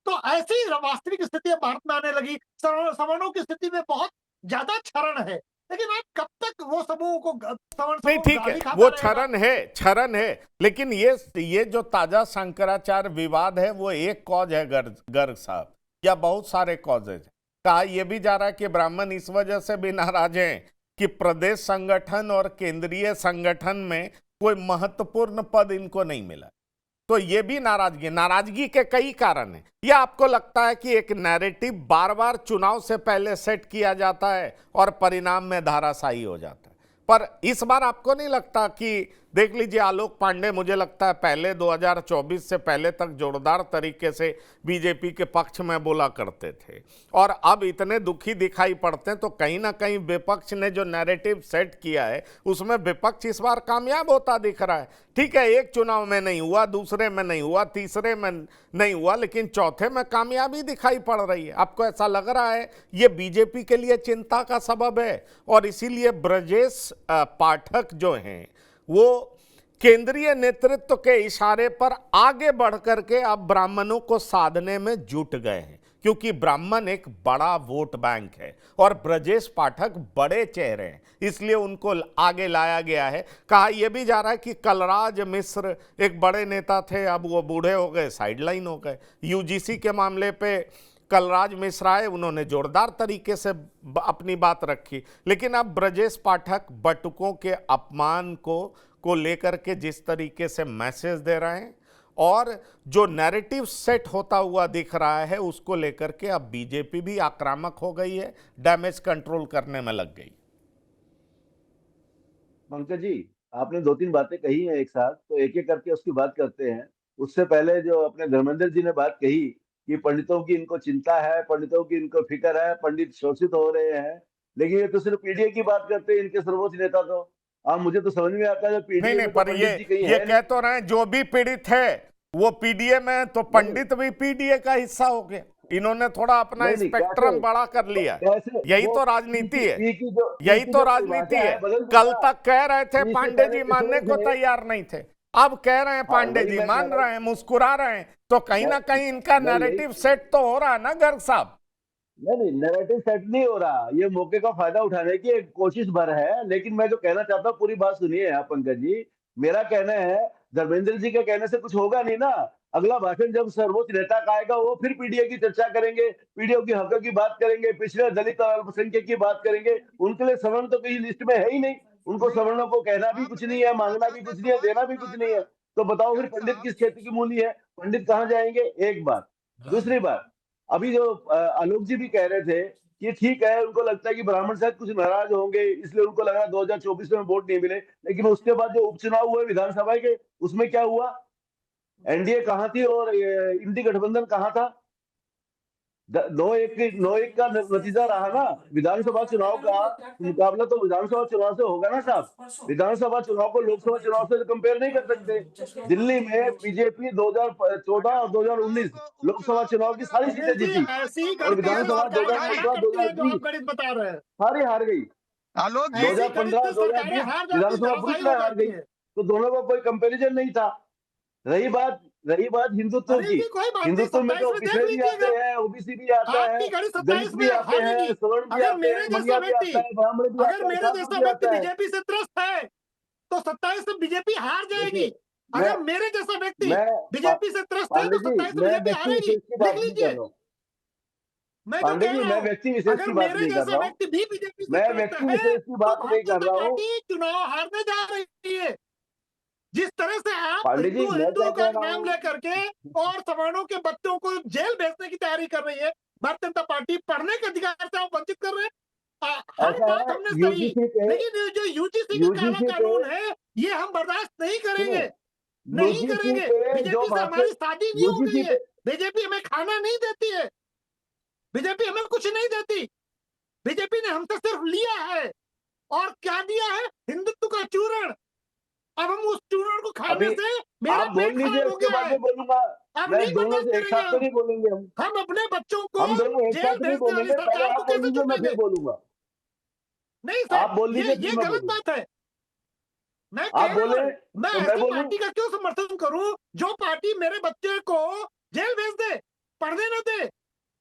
तो ऐसी वास्तविक स्थिति अब भारत में आने लगी। सवर्णों की स्थिति में बहुत ज्यादा क्षरण है, लेकिन आप कब तक वो समूह को, सवर्ण नहीं, समूह ठीक है, गाली खाता वो रहेगा? क्षरण है, लेकिन ये जो ताजा शंकराचार्य विवाद है, वो एक कॉज है गर्ग साहब, या बहुत सारे कॉजेज? कहा यह भी जा रहा है कि ब्राह्मण इस वजह से भी नाराज हैं कि प्रदेश संगठन और केंद्रीय संगठन में कोई महत्वपूर्ण पद इनको नहीं मिला। तो ये भी नाराजगी के कई कारण हैं। या आपको लगता है कि एक नैरेटिव बार बार चुनाव से पहले सेट किया जाता है और परिणाम में धाराशायी हो जाता है? पर इस बार आपको नहीं लगता कि, देख लीजिए, आलोक पांडे मुझे लगता है पहले 2024 से पहले तक जोरदार तरीके से बीजेपी के पक्ष में बोला करते थे, और अब इतने दुखी दिखाई पड़ते हैं। तो कहीं ना कहीं विपक्ष ने जो नैरेटिव सेट किया है, उसमें विपक्ष इस बार कामयाब होता दिख रहा है। ठीक है, एक चुनाव में नहीं हुआ, दूसरे में नहीं हुआ, तीसरे में नहीं हुआ, लेकिन चौथे में कामयाबी दिखाई पड़ रही है। आपको ऐसा लग रहा है ये बीजेपी के लिए चिंता का सबब है, और इसीलिए ब्रजेश पाठक जो हैं, वो केंद्रीय नेतृत्व के इशारे पर आगे बढ़ करके अब ब्राह्मणों को साधने में जुट गए हैं, क्योंकि ब्राह्मण एक बड़ा वोट बैंक है और ब्रजेश पाठक बड़े चेहरे हैं, इसलिए उनको आगे लाया गया है। कहा यह भी जा रहा है कि कलराज मिश्र एक बड़े नेता थे, अब वो बूढ़े हो गए, साइडलाइन हो गए। यूजीसी के मामले पे कलराज मिश्र आए, उन्होंने जोरदार तरीके से अपनी बात रखी, लेकिन अब ब्रजेश पाठक बटुकों के अपमान को लेकर के जिस तरीके से मैसेज दे रहे हैं, और जो नैरेटिव सेट होता हुआ दिख रहा है, उसको लेकर के अब बीजेपी भी आक्रामक हो गई है, डैमेज कंट्रोल करने में लग गई। पंकज जी, आपने 2-3 बातें कही हैं एक साथ, तो एक एक करके उसकी बात करते हैं। उससे पहले जो अपने धर्मेंद्र जी ने बात कही कि पंडितों की इनको चिंता है, पंडितों की इनको फिक्र है, पंडित शोषित हो रहे हैं, लेकिन ये तो सिर्फ पीडीए की बात करते हैं, इनके सर्वोच्च नेता तो। अब मुझे तो समझ में आता है पीडीए नहीं, में तो पर पंडित जी कहीं ये है कह तो रहे हैं जो भी पीड़ित है वो पीडीए में, तो पंडित भी पीडीए का हिस्सा हो गया। इन्होंने थोड़ा अपना नहीं नहीं, स्पेक्ट्रम कैसे बड़ा कर लिया। कैसे यही वो तो राजनीति है, पी की जो यही तो राजनीति है। कल तक कह रहे थे पांडे जी मानने को तैयार नहीं थे, अब कह रहे हैं पांडे जी मान रहे हैं, मुस्कुरा रहे हैं, तो कहीं ना कहीं इनका नैरेटिव सेट तो हो रहा है ना गर्ग साहब। नहीं, नैरेटिव सेट नहीं हो रहा, ये मौके का फायदा उठाने की एक कोशिश भर है। लेकिन मैं जो कहना चाहता हूँ, पूरी बात सुनिए आप पंकज जी। मेरा कहना है, धर्मेंद्र जी के कहने से कुछ होगा नहीं ना। अगला भाषण जब सर्वोच्च नेता का आएगा, वो फिर पीडीए की चर्चा करेंगे, पीडीओ की हकों की बात करेंगे, पिछड़े दलित और अल्पसंख्यक की बात करेंगे। उनके लिए सवर्ण तो कहीं लिस्ट में है ही नहीं। उनको सवर्णों को कहना भी कुछ नहीं है, मांगना भी कुछ नहीं है, देना भी कुछ नहीं है। तो बताओ फिर पंडित किस क्षेत्र की मूली है? पंडित कहाँ जाएंगे? एक बात। दूसरी बात, अभी जो आलोक जी भी कह रहे थे कि ठीक है, उनको लगता है कि ब्राह्मण शायद कुछ नाराज होंगे, इसलिए उनको लगा 2024 में वोट नहीं मिले। लेकिन उसके बाद जो उपचुनाव हुए विधानसभा के, उसमें क्या हुआ? एनडीए कहाँ थी और इंडी गठबंधन कहाँ था? 9-1 का नतीजा रहा ना। विधानसभा चुनाव का मुकाबला तो विधानसभा चुनाव से होगा ना साहब। विधानसभा चुनाव को लोकसभा चुनाव से कंपेयर नहीं कर सकते। दिल्ली में बीजेपी 2014 और 2019 लोकसभा चुनाव की सारी सीटें जीती, ऐसी और विधानसभा 2015, जो 2020 आप गणित बता रहे हैं, सारी हार गई। आलोक जी, 2015, 2020 विधानसभा पूरी तरह हार गई। तो दोनों का कोई कंपैरिजन नहीं था। रही बात हिंदुत्व की, कोई बात नहीं, हिंदुत्व में तो 27 में देख पिछड़े भी आते लीजिएगा। हैं, ओबीसी भी आता है, आपकी घड़ी 27 दलित भी में आते हैं, हारेगी। सवर्ण भी अगर आते मेरे हैं, जैसा मनिया भी व्यक्ति आता है, ब्राह्मण भी अगर आता है, मेरे ठाकुर जैसा भी व्यक्ति आता है। बीजेपी से त्रस्त है तो 27 से बीजेपी हार जाएगी। देखिए, मैं अगर मेरे जैसा व्यक्ति मैं बीजेपी से त्रस्त है पांडे तो जी, 27 से मैं बीजेपी व्यक्ति हारेगी। विशेष की लिख बात नहीं कर लीजिए, रहा हूँ। मैं जो पांडे कह जी, रहा मैं हूँ। व्यक्ति विशेष अगर की बात मेरे नहीं कर जैसा रहा हूँ। व्यक्ति भी बीजेपी से मैं त्रस्त व्यक्ति है विशेष की तो बात नहीं भारतीय कर जनता रहा हूँ। पार्टी चुनाव हारने जा रही है। जिस तरह से आप पांडे जी, मैं क्या हिंदुओं का कह रहा नाम हूँ, लेकर के और सवर्णों के बच्चों को जेल भेजने की तैयारी कर रही है। भारतीय जनता पार्टी पढ़ने के अधिकार से आप वंचित कर रहे हैं। हर ऐसा बात है हमने सही, यूजीसी पे, लेकिन ये जो यूजीसी का काला यूजीसी पे कानून है, ये हम बर्दाश्त नहीं सुनो, करेंगे, नहीं यूजीसी करेंगे। पे जो बीजेपी से बातें, हमारी शादी नहीं हो गई यूजीसी है। पे, बीजेपी हमें खाना नहीं देती है, बीजेपी हमें कुछ नहीं देती। बीजेपी ने हमसे सिर्फ लिया है, और क्या दिया है? हिंदुत्व का चूरण। अब हम उस चूरण को खाने अभी से मेरा आप बोल पेट लीजिए, खराब हो उसके गया बाद है। में बोलूंगा। अब मैं नहीं दोनों बर्दाश्त से एक करेंगे साथ तो नहीं बोलेंगे हम। हम अपने बच्चों को हम दोनों एक जेल साथ नहीं भेजने वाली बोलेंगे, पहले सरकार को आप बोल कैसे लीजिए, मैं चुपने फिर दें? बोलूंगा। नहीं सर, आप बोल लीजिए, ये फिर मैं गलत बोलूंगा। बात है। मैं आप कह रहा बोले हूं, मैं तो मैं ऐसी बोलूं। पार्टी का क्यों समर्थन करूं जो पार्टी मेरे बच्चे को जेल भेज दे, पढ़ने न दे?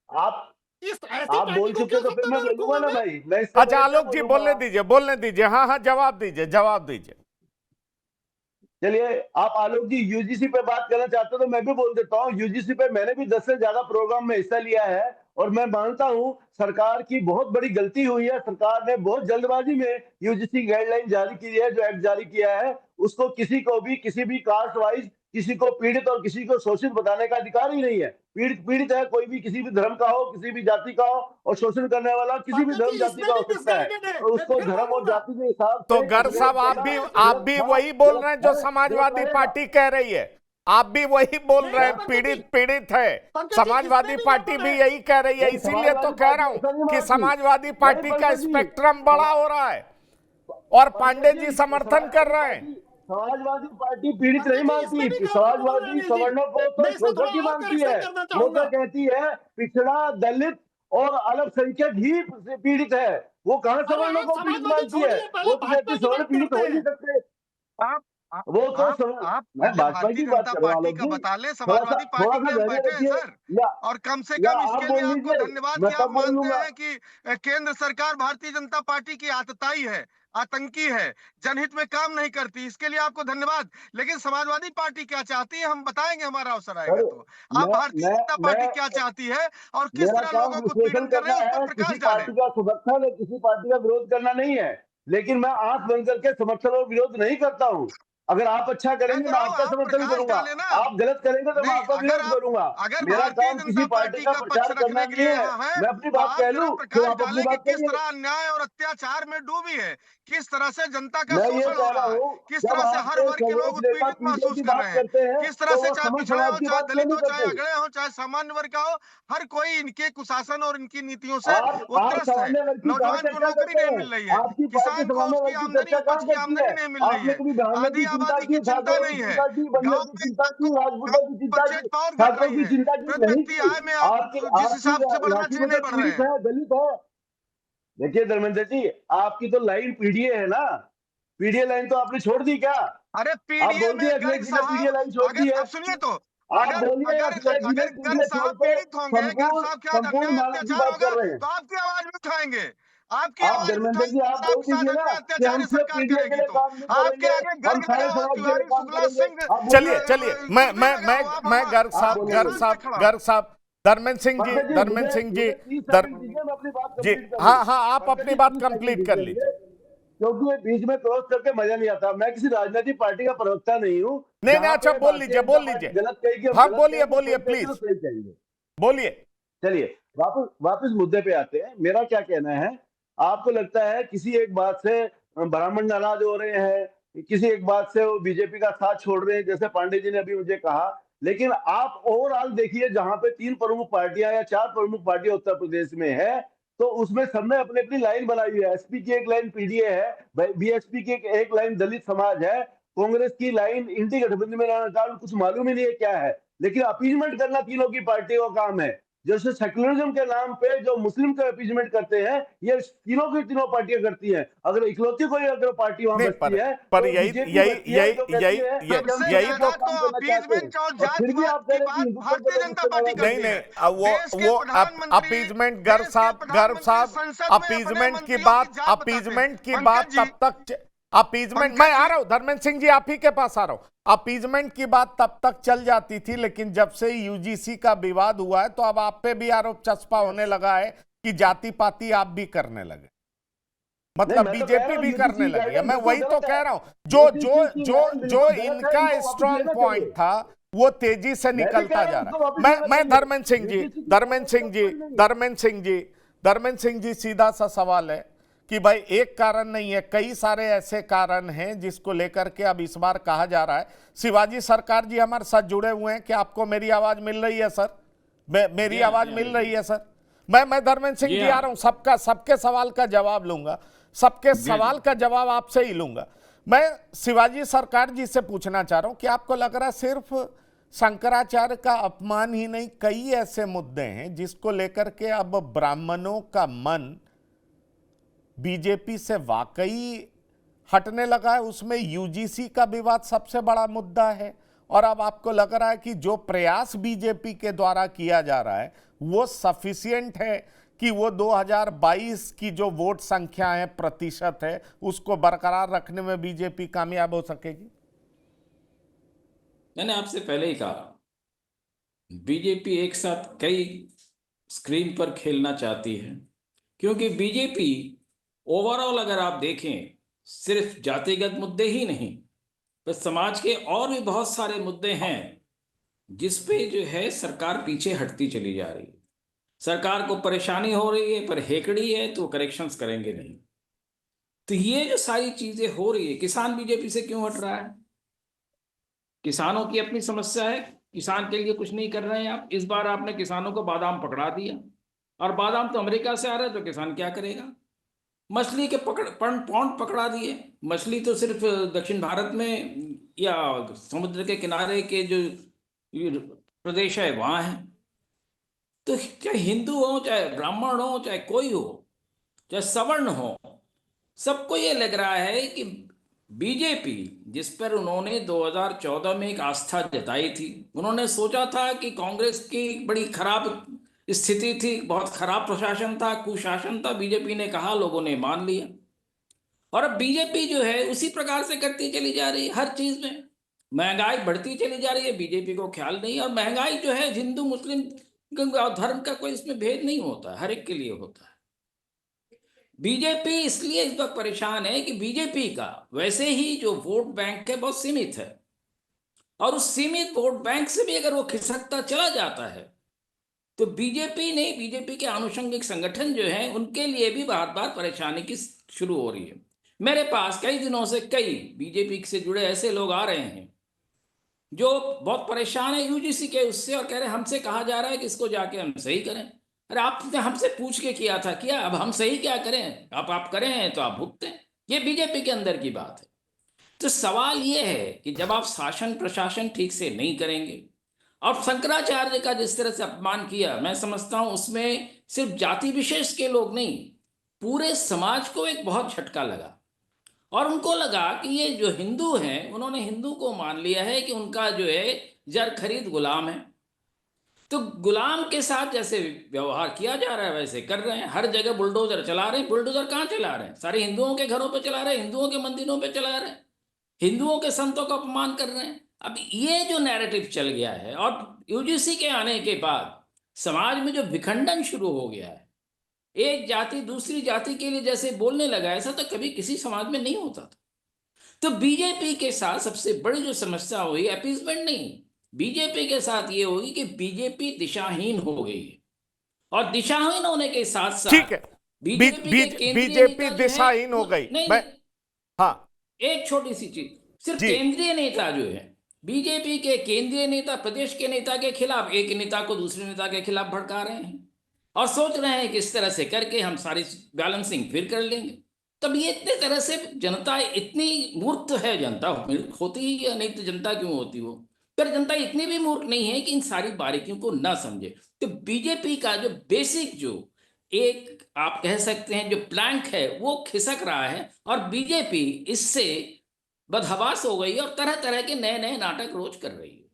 आप इस ऐसी आप पार्टी बोल को चुके क्यों तो फिर सत्ता मैं में बोलूंगा रखूंगा ना मैं? भाई, मैं इससे अच्छा बड़े क्या आलोक जी बोलूंगा। बोलने दीजिए, हाँ हाँ जवाब दीजिए, जवाब दीजिए। चलिए, आप आलोक जी यूजीसी पे बात करना चाहते हो तो मैं भी बोल देता हूँ। यूजीसी पे मैंने भी 10 से ज्यादा प्रोग्राम में हिस्सा लिया है, और मैं मानता हूँ सरकार की बहुत बड़ी गलती हुई है। सरकार ने बहुत जल्दबाजी में यूजीसी गाइडलाइन जारी की है, जो एक्ट जारी किया है, उसको किसी को भी किसी भी कास्ट वाइज किसी को पीड़ित और किसी को शोषित बताने का अधिकार ही नहीं है। पीड़ित है कोई भी, किसी भी धर्म का हो, किसी भी जाति का हो, और शोषण करने वाला किसी भी पंकज धर्म जी, जाति इसमें का भी हो सकता है। मिसगाइडेड है। और मैं उसको फिर धर्म और बोलूंगा, जाति के हिसाब तो से गर्ग साहब आप भी वही बोल रहे हैं जो समाजवादी पार्टी कह रही है, आप भी वही बोल नहीं, रहे हैं, पंकज जी, पीड़ित है। पंकज जी, समाजवादी इसमें भी पार्टी गड़बड़ भी है। यही कह रही है, नहीं, इसीलिए तो समाजवादी कह रहा पार्टी हूं ऐसा नहीं कि मानती। समाजवादी नहीं पार्टी का पंकज जी, स्पेक्ट्रम बड़ा हो रहा है और पांडे जी समर्थन कर रहे हैं। समाजवादी पार्टी पीड़ित पंकज नहीं जी, इसमें भी मानती। गड़बड़ बोल समाजवादी रहे हैं जी। सवर्णों को तो मैं इसमें थोड़ा शोषक ही और मानती करेक्शन है। करना वो तो चाहूंगा। कहती है पिछड़ा, दलित और अल्पसंख्यक ही पीड़ित है। वो कहां अरे सवर्णों आप को पीड़ित समाजवादी मानती है? छोड़िए, पहले वो तो भाजपा कहती की सवर्ण बात पीड़ित करते हो ही नहीं हैं। सकते। आप वो तो आप मैं पहले भाजपा भारतीय की बात जनता कर रहा हूँ पार्टी आलोक का जी। बता लें, समाजवादी थोड़ा पार्टी सा के हम धैर्य बैठे हैं रखिए, सर। या और कम से या कम आप इसके लिए बोल आपको लीजिए, धन्यवाद मैं कि आप तब बोल मानते लूंगा। हैं कि केंद्र सरकार भारतीय जनता पार्टी की आतताई है, आतंकी है, जनहित में काम नहीं करती, इसके लिए आपको धन्यवाद। लेकिन समाजवादी पार्टी क्या चाहती है हम बताएंगे, हमारा अवसर आएगा सर, तो। आप मैं भारतीय मैं जनता पार्टी मैं क्या चाहती है और किस मेरा तरह काम लोगों को विश्लेषण पीड़न कर रहे करना हैं, उस पर है, किसी प्रकाश डालें। पार्टी का समर्थन और किसी पार्टी का विरोध करना नहीं है। लेकिन मैं आंख बंद करके समर्थन और विरोध नहीं करता हूं। अगर आप अच्छा कह करेंगे तो मैं रहा हूं, आपका आप समर्थन प्रकाश करूंगा, डालें ना। आप गलत करेंगे तो मैं नहीं, आपका विरोध करूंगा। अगर मेरा भारतीय काम जनता किसी पार्टी पार्टी का का पक्ष प्रचार रखने करना के नहीं लिए है। यहाँ है मैं अपनी तो बात आप कह जरा लूं, फिर प्रकाश आप अपनी डालें कि बात किस कहिए। तरह अन्याय और अत्याचार में डूबी है, किस तरह से जनता का मैं ये शोषण हो कह रहा रहा है, हूं, किस जब तरह से हर आपके वर्ग के लोग सर्वोच्च नेता उत्पीड़ित पीडीए महसूस की कर बात रहे हैं, करते हैं किस तरह तो से वो चाहे समझ पिछड़े समाज हो, की चाहे बात क्यों दलित नहीं हो, चाहे करते? अगड़े हो, चाहे सामान्य वर्ग का हो, हर कोई इनके कुशासन और इनकी नीतियों से आप उत्रस्त है। सामान्य वर्ग की कहाँ नौजवान को चर्चा नौकरी करते नहीं हैं? मिल रही है, आपकी पार्टी किसान को सामान्य उसकी वर्ग की आमदनी, चर्चा उपज कहाँ की करती है? आमदनी नहीं मिल रही आपने है, कभी ब्राह्मण आधी की चिंता आबादी की की, चिंता छात्रों की नहीं है, चिंता की, बंदर गांव की में चिंता की, राजपूतों की चिंता परचेज की, पावर घट छात्रों रही की है, चिंता की प्रति नहीं व्यक्ति की। आय में आप आपकी जिस आपकी हिसाब से बढ़ना आपकी चाहिए मतलब नहीं बढ़ रहे पीड़ित हैं। है, दलित है। देखिए धर्मेंद्र जी, आपकी तो लाइन पीडीए है ना, पीडीए लाइन तो आपने छोड़ दी क्या? अरे आप पीडीए बोलती में है अखिलेश गर्ग जी ने पीडीए साहब, लाइन छोड़ दी अगर है। आप सुनिए तो, आप अगर बोलिए अगर अखिलेश जी ने अगर गर्ग पीडीए छोड़ साहब के पीड़ित होंगे, गर्ग साहब के साथ संपूर्ण अन्याय मानव की अत्याचार बात होगा, कर रहे हैं। तो आपकी आवाज भी उठाएंगे, आपकी आप आवाज भी धर्मेंद्र जी उठाएंगे आप अगर बोल आपके साथ दीजिए ना अन्याय कि अत्याचार हम ये सिर्फ सरकार पीडीए के करेगी लिए तो काम नहीं आपके करेंगे, आगे हम गर्ग सारे लगा हो, समाज के लिए तिवारी काम शुक्ला करेंगे। सिंह आप चलिए बोलिए, चलिए कुर्मी लगा हो, आप मैं आप बोलिए। गर्ग साहब धर्मेंद्र मुझे सिंह जी मुझे 30 दर, सेकंड दीजिए, मैं अपनी बात जी कंप्लीट कर लूं। हाँ हाँ, आप पंकज अपनी जी बात 30 सेकंड कंप्लीट कर दीजिए लीजिए। मुझे, क्योंकि ये बीच में क्रॉस करके मजा नहीं आता। मैं किसी राजनीतिक पार्टी का प्रवक्ता नहीं हूँ। नहीं नहीं, जहां अच्छा पे बोल भारतीय जनता पार्टी लीजिए, गलत कहेगी हम हाँ गलत बोलिए कहेंगे, बोलिए सही कहेगी तो प्लीज सही कहेंगे। बोलिए। चलिए वापस वापस मुद्दे पे आते हैं। मेरा क्या कहना है, आपको लगता है किसी एक बात से ब्राह्मण नाराज हो रहे हैं, किसी एक बात से वो बीजेपी का साथ छोड़ रहे हैं, जैसे पांडे जी ने अभी मुझे कहा। लेकिन आप ओवरऑल देखिए, जहां पे 3 प्रमुख पार्टियां या 4 प्रमुख पार्टियां उत्तर प्रदेश में है, तो उसमें सबने अपनी अपनी लाइन बनाई हुई है। एसपी की एक लाइन पीडीए है, बीएसपी की एक लाइन दलित समाज है, कांग्रेस की लाइन इंडी गठबंधन में कारण कुछ मालूम ही नहीं है क्या है, लेकिन अपीजमेंट करना तीनों की पार्टियों का काम है। जैसे सेक्युलरिज्म के नाम पे जो मुस्लिम का अपीजमेंट करते हैं, ये तीनों की तीनों पार्टियां करती हैं। अगर इकलौती कोई अगर पार्टी वहां नहीं बचती है पर तो यही बीजेपी यही बचती है, जो कहती है कि हम सबसे यही सबके ज्यादा साथ तो काम करना चाहते हैं, अपीजमेंट और और फिर भी जातिवाद आप कह की रहे हैं कि बात हिंदुत्व भारतीय को लोग जनता इस्तेमाल पार्टी करते नहीं करती हैं। नहीं, है। देश के वो प्रधानमंत्री, अपीजमेंट देश के गर्ग प्रधानमंत्री साहब संसद में अपने मंत्रियों की जात बताते हैं। अपीजमेंट की बात पंकज जी, तब तक अपीजमेंट, मैं पंकज आ जी, रहा हूं धर्मेंद्र सिंह जी, आप ही के पास आ रहा हूं। अपीजमेंट की बात तब तक चल जाती थी, लेकिन जब से यूजीसी का विवाद हुआ है तो अब आप पे भी आरोप चस्पा होने लगा है कि जाति पाति आप भी करने लगे, नहीं, मतलब मैं तो कह रहा बीजेपी हूँ भी यूजीसी करने की लगी है। गाइडेंस मैं बिल्कुल वही तो गलत है। कह रहा हूं, यूजीसी की जो लाइन जो बिल्कुल गलत है, इनका इनको वापस स्ट्रांग लेना पॉइंट चाहिए। था वो तेजी से मैं भी कह निकलता रहा जा हूँ रहा उसको है। वापस लेना मैं चाहिए। धर्मेंद्र सिंह जी यूजीसी की धर्मेंद्र सिंह जी सीधा सा सवाल है कि भाई एक कारण नहीं है, कई सारे ऐसे कारण हैं जिसको लेकर के अब इस बार कहा जा रहा है। शिवाजी सरकार जी हमारे साथ जुड़े हुए हैं, कि आपको मेरी आवाज मिल रही है सर? मेरी आवाज मिल रही है सर? मैं धर्मेंद्र सिंह जी आ रहा हूं, सबके सवाल का जवाब लूंगा, सबके सवाल का जवाब आपसे ही लूंगा। मैं शिवाजी सरकार जी से पूछना चाह रहा हूं कि आपको लग रहा है सिर्फ शंकराचार्य का अपमान ही नहीं, कई ऐसे मुद्दे हैं जिसको लेकर के अब ब्राह्मणों का मन बीजेपी से वाकई हटने लगा है? उसमें यूजीसी का विवाद सबसे बड़ा मुद्दा है, और अब आपको लग रहा है कि जो प्रयास बीजेपी के द्वारा किया जा रहा है वो सफिशिएंट है कि वो 2022 की जो वोट संख्या है, प्रतिशत है, उसको बरकरार रखने में बीजेपी कामयाब हो सकेगी? मैंने आपसे पहले ही कहा, बीजेपी एक साथ कई स्क्रीन पर खेलना चाहती है, क्योंकि बीजेपी ओवरऑल अगर आप देखें, सिर्फ जातिगत मुद्दे ही नहीं, पर समाज के और भी बहुत सारे मुद्दे हैं जिस पे जो है सरकार पीछे हटती चली जा रही है। सरकार को परेशानी हो रही है, पर हेकड़ी है तो करेक्शंस करेंगे नहीं। तो ये जो सारी चीजें हो रही है, किसान बीजेपी से क्यों हट रहा है? किसानों की अपनी समस्या है, किसान के लिए कुछ नहीं कर रहे हैं आप। इस बार आपने किसानों को बादाम पकड़ा दिया, और बादाम तो अमेरिका से आ रहा है, तो किसान क्या करेगा? मछली के पौंड पकड़ा दिए। मछली तो सिर्फ दक्षिण भारत में या समुद्र के किनारे के जो प्रदेश है वहां है। तो चाहे हिंदू हो, चाहे ब्राह्मण हो, चाहे कोई हो, चाहे सवर्ण हो, सबको ये लग रहा है कि बीजेपी, जिस पर उन्होंने 2014 में एक आस्था जताई थी, उन्होंने सोचा था कि कांग्रेस की बड़ी खराब स्थिति थी, बहुत खराब प्रशासन था, कुशासन था, बीजेपी ने कहा, लोगों ने मान लिया, और अब बीजेपी जो है उसी प्रकार से करती चली जा रही है। हर चीज में महंगाई बढ़ती चली जा रही है, बीजेपी को ख्याल नहीं। और महंगाई जो है हिंदू मुस्लिम धर्म का कोई इसमें भेद नहीं होता, हर एक के लिए होता है। बीजेपी इसलिए इस वक्त परेशान है कि बीजेपी का वैसे ही जो वोट बैंक है बहुत सीमित है, और उस सीमित वोट बैंक से भी अगर वो खिसकता चला जाता है तो बीजेपी के आनुषंगिक संगठन जो हैं उनके लिए भी बार बार परेशानी की शुरू हो रही है। मेरे पास कई दिनों से कई बीजेपी से जुड़े ऐसे लोग आ रहे हैं जो बहुत परेशान है यूजीसी के उससे, और कह रहे हैं हमसे कहा जा रहा है कि इसको जाके हम सही करें। अरे आपने हमसे पूछ के किया था क्या? अब हम सही क्या करें? आप करें तो आप भुगतें। ये बीजेपी के अंदर की बात है। तो सवाल ये है कि जब आप शासन प्रशासन ठीक से नहीं करेंगे, और शंकराचार्य का जिस तरह से अपमान किया, मैं समझता हूं उसमें सिर्फ जाति विशेष के लोग नहीं, पूरे समाज को एक बहुत झटका लगा। और उनको लगा कि ये जो हिंदू हैं, उन्होंने हिंदू को मान लिया है कि उनका जो है जर खरीद गुलाम है। तो गुलाम के साथ जैसे व्यवहार किया जा रहा है वैसे कर रहे हैं। हर जगह बुलडोजर चला रहे हैं। बुलडोजर कहाँ चला रहे हैं? सारे हिंदुओं के घरों पे चला रहे हैं, हिंदुओं के मंदिरों पे चला रहे हैं, हिंदुओं के संतों का अपमान कर रहे हैं। अब ये जो नैरेटिव चल गया है, और यूजीसी के आने के बाद समाज में जो विखंडन शुरू हो गया है, एक जाति दूसरी जाति के लिए जैसे बोलने लगा, ऐसा तो कभी किसी समाज में नहीं होता था। तो बीजेपी के साथ सबसे बड़ी जो समस्या हुई, अपीजमेंट नहीं, बीजेपी के साथ ये होगी कि बीजेपी दिशाहीन हो गई है। और दिशाहीन होने के साथ ठीक साथ है, बीजेपी के केंद्रीय बीजेपी नेता जो है दिशाहीन हो गई। नहीं मैं नहीं, हाँ एक छोटी सी चीज, सिर्फ जी, केंद्रीय नेता जो है, बीजेपी के केंद्रीय नेता प्रदेश के नेता के खिलाफ एक नेता को दूसरे नेता के खिलाफ भड़का रहे हैं, और सोच रहे हैं कि इस तरह से करके हम सारी बैलेंसिंग फिर कर लेंगे। तब ये इतने तरह से जनता इतनी मूर्ख है, जनता मूर्ख होती ही या नहीं तो जनता क्यों होती हो, पर जनता इतनी भी मूर्ख नहीं है कि इन सारी बारीकियों को ना समझे। तो बीजेपी का जो बेसिक जो एक आप कह सकते हैं जो प्लैंक है वो खिसक रहा है, और बीजेपी इससे बदहवास हो गई और तरह तरह के नए नए नाटक रोज कर रही है।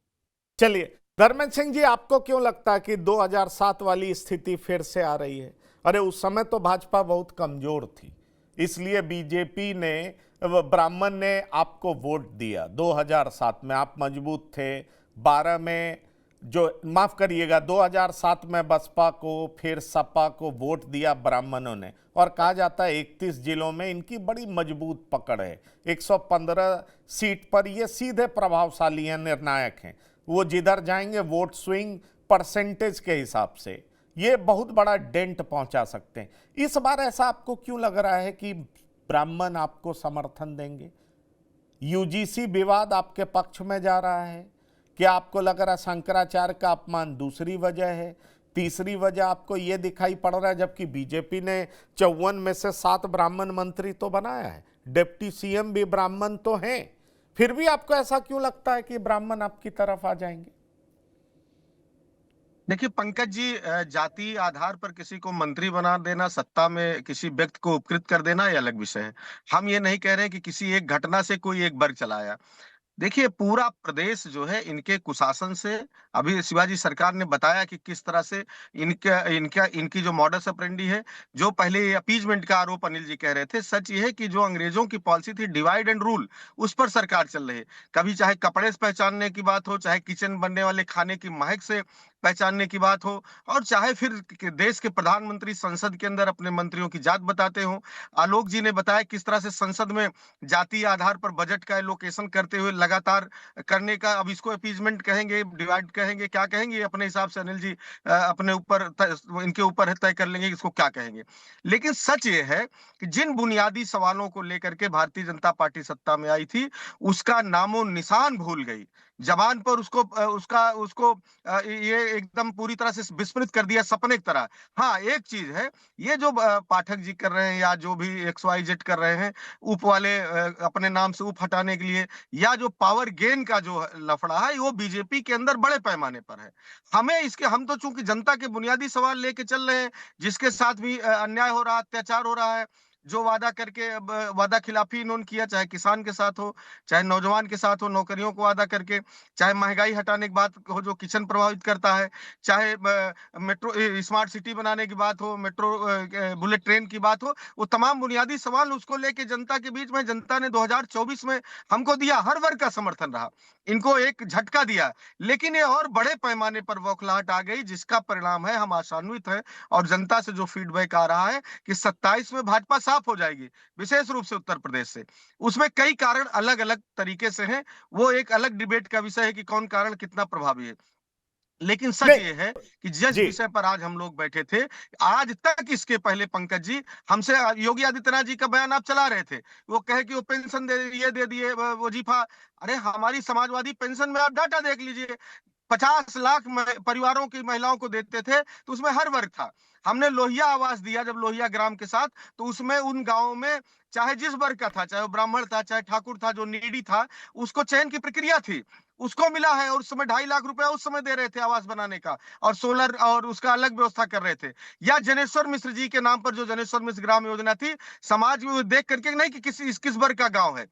चलिए धर्मेंद्र सिंह जी, आपको क्यों लगता है कि 2007 वाली स्थिति फिर से आ रही है? अरे उस समय तो भाजपा बहुत कमजोर थी, इसलिए बीजेपी ने, ब्राह्मण ने आपको वोट दिया 2007 में, आप मजबूत थे। 12 में जो, माफ करिएगा, 2007 में बसपा को फिर सपा को वोट दिया ब्राह्मणों ने, और कहा जाता है 31 जिलों में इनकी बड़ी मजबूत पकड़ है। 115 सीट पर ये सीधे प्रभावशाली हैं, निर्णायक हैं, वो जिधर जाएंगे वोट स्विंग परसेंटेज के हिसाब से ये बहुत बड़ा डेंट पहुंचा सकते हैं। इस बार ऐसा आपको क्यों लग रहा है कि ब्राह्मण आपको समर्थन देंगे? यूजीसी विवाद आपके पक्ष में जा रहा है? क्या आपको लग रहा है शंकराचार्य का अपमान दूसरी वजह है? तीसरी वजह आपको यह दिखाई पड़ रहा है, जबकि बीजेपी ने 54 में से 7 ब्राह्मण मंत्री तो बनाया है, डिप्टी सीएम भी ब्राह्मण तो हैं, फिर भी आपको ऐसा क्यों लगता है कि ब्राह्मण आपकी तरफ आ जाएंगे? देखिए पंकज जी, जाति आधार पर किसी को मंत्री बना देना, सत्ता में किसी व्यक्ति को उपकृत कर देना, ये अलग विषय है। हम ये नहीं कह रहे कि किसी एक घटना से कोई एक वर्ग चलाया। देखिए पूरा प्रदेश जो है इनके कुशासन से, अभी शिवाजी सरकार ने बताया कि किस तरह से इनका इनका इनकी जो मॉडस ऑपरेंडी है। जो पहले अपीजमेंट का आरोप अनिल जी कह रहे थे, सच ये है कि जो अंग्रेजों की पॉलिसी थी डिवाइड एंड रूल, उस पर सरकार चल रही है। कभी चाहे कपड़े से पहचानने की बात हो, चाहे किचन बनने वाले खाने की महक से पहचानने की बात हो, और चाहे फिर देश के प्रधानमंत्री संसद के अंदर अपने मंत्रियों की जात बताते हो। आलोक जी ने बताया किस तरह से संसद में जातीय आधार पर बजट का एलोकेशन करते हुए लगातार करने का, अब इसको अपीजमेंट कहेंगे, डिवाइड कहेंगे, क्या कहेंगे अपने हिसाब से अनिल जी अपने ऊपर इनके ऊपर है, तय कर लेंगे इसको क्या कहेंगे। लेकिन सच ये है कि जिन बुनियादी सवालों को लेकर के भारतीय जनता पार्टी सत्ता में आई थी, उसका नामो निशान भूल गई। जबान पर उसको उसका उसको ये एकदम पूरी तरह से विस्मृत कर दिया, सपने की तरह। हाँ एक चीज है, ये जो पाठक जी कर रहे हैं या जो भी XYZ कर रहे हैं, उप वाले अपने नाम से उप हटाने के लिए, या जो पावर गेन का जो लफड़ा है, वो बीजेपी के अंदर बड़े पैमाने पर है। हम तो चूंकि जनता के बुनियादी सवाल लेके चल रहे हैं, जिसके साथ भी अन्याय हो रहा है, अत्याचार हो रहा है, जो वादा करके वादा खिलाफी इन्होंने किया, चाहे किसान के साथ हो, चाहे नौजवान के साथ हो, नौकरियों को वादा करके, चाहे महंगाई हटाने की बात हो जो किचन प्रभावित करता है, चाहे मेट्रो स्मार्ट सिटी बनाने की बात हो, मेट्रो बुलेट ट्रेन की बात हो, वो तमाम बुनियादी सवाल उसको लेके जनता के बीच में, जनता ने 2024 में हमको दिया, हर वर्ग का समर्थन रहा, इनको एक झटका दिया। लेकिन ये और बड़े पैमाने पर बौखलाहट आ गई, जिसका परिणाम है हम आशान्वित हैं, और जनता से जो फीडबैक आ रहा है कि 27 में भाजपा साफ हो जाएगी, विशेष रूप से उत्तर प्रदेश से। उसमें कई कारण अलग अलग तरीके से हैं, वो एक अलग डिबेट का विषय है कि कौन कारण कितना प्रभावी है। लेकिन सच नहीं ये है कि जिस जी, विषय पर आज हम लोग बैठे थे, आज तक इसके पहले पंकज जी हमसे योगी आदित्यनाथ जी का बयान आप चला रहे थे, वो कहे कि वो पेंशन दे दिए वजीफा। अरे हमारी समाजवादी पेंशन में आप डाटा देख लीजिए, 50 लाख परिवारों की महिलाओं को देते थे, तो उसमें हर वर्ग था। हमने लोहिया आवास दिया जब लोहिया ग्राम के साथ, तो उसमें उन गांवों में चाहे जिस वर्ग का था, चाहे वो ब्राह्मण था, चाहे ठाकुर था, जो नीडी था, उसको चयन की प्रक्रिया थी, उसको मिला है। और उस समय 2.5 लाख रुपया उस समय दे रहे थे आवास बनाने का, और सोलर और उसका अलग व्यवस्था कर रहे थे। या जनेश्वर मिश्र जी के नाम पर जो जनेश्वर मिश्र ग्राम योजना थी, समाज में देख करके नहीं कि किस वर्ग का गांव है,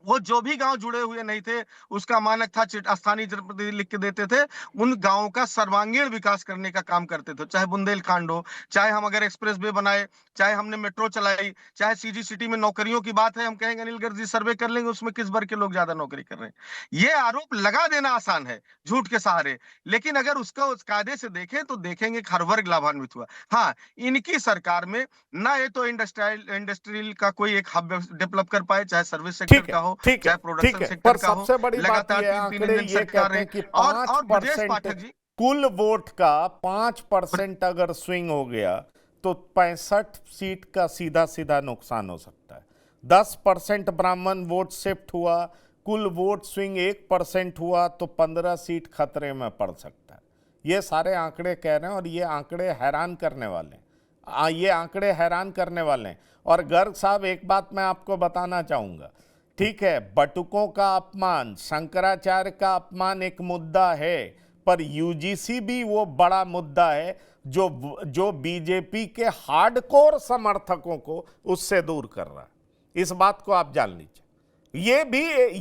वो जो भी गांव जुड़े हुए नहीं थे, उसका मानक था स्थानीय जनप्रतिनिधि लिख के देते थे, उन गांवों का सर्वांगीण विकास करने का काम करते थे। चाहे बुंदेलखंड हो, चाहे हम अगर एक्सप्रेस वे बनाए, चाहे हमने मेट्रो चलाई, चाहे सीजी सिटी में नौकरियों की बात है, हम कहेंगे अनिल गर्ग जी सर्वे कर लेंगे उसमें किस वर्ग के लोग ज्यादा नौकरी कर रहे हैं। ये आरोप लगा देना आसान है झूठ के सहारे, लेकिन अगर उसका उस कायदे से देखें तो देखेंगे हर वर्ग लाभान्वित हुआ। हाँ, इनकी सरकार में ना ये तो इंडस्ट्रियल का कोई एक हब डेवलप कर पाए, चाहे सर्विस सेक्टर ठीक का है, हो, ठीक चाहे है, प्रोडक्शन ठीक है। सेक्टर पर का हो। सबसे बड़ी बात लगातार यह है, 3 आंकड़े इंजन ये सरकार कहते है। हैं कि और ब्रजेश 5% पाठक जी, कुल वोट का 5% अगर स्विंग हो गया तो 65 सीट का सीधा सीधा नुकसान हो सकता है। 10% ब्राह्मण वोट शिफ्ट हुआ, कुल वोट स्विंग 1% हुआ तो 15 सीट खतरे में पड़ सकता है। ये सारे आंकड़े कह रहे हैं और ये आंकड़े हैरान करने वाले हैं। ये आंकड़े हैरान करने वाले हैं। और गर्ग साहब, एक बात मैं आपको बताना चाहूँगा, ठीक है, बटुकों का अपमान, शंकराचार्य का अपमान एक मुद्दा है, पर यूजीसी भी वो बड़ा मुद्दा है जो बीजेपी के हार्डकोर समर्थकों को उससे दूर कर रहा है। इस बात को आप जान लीजिए।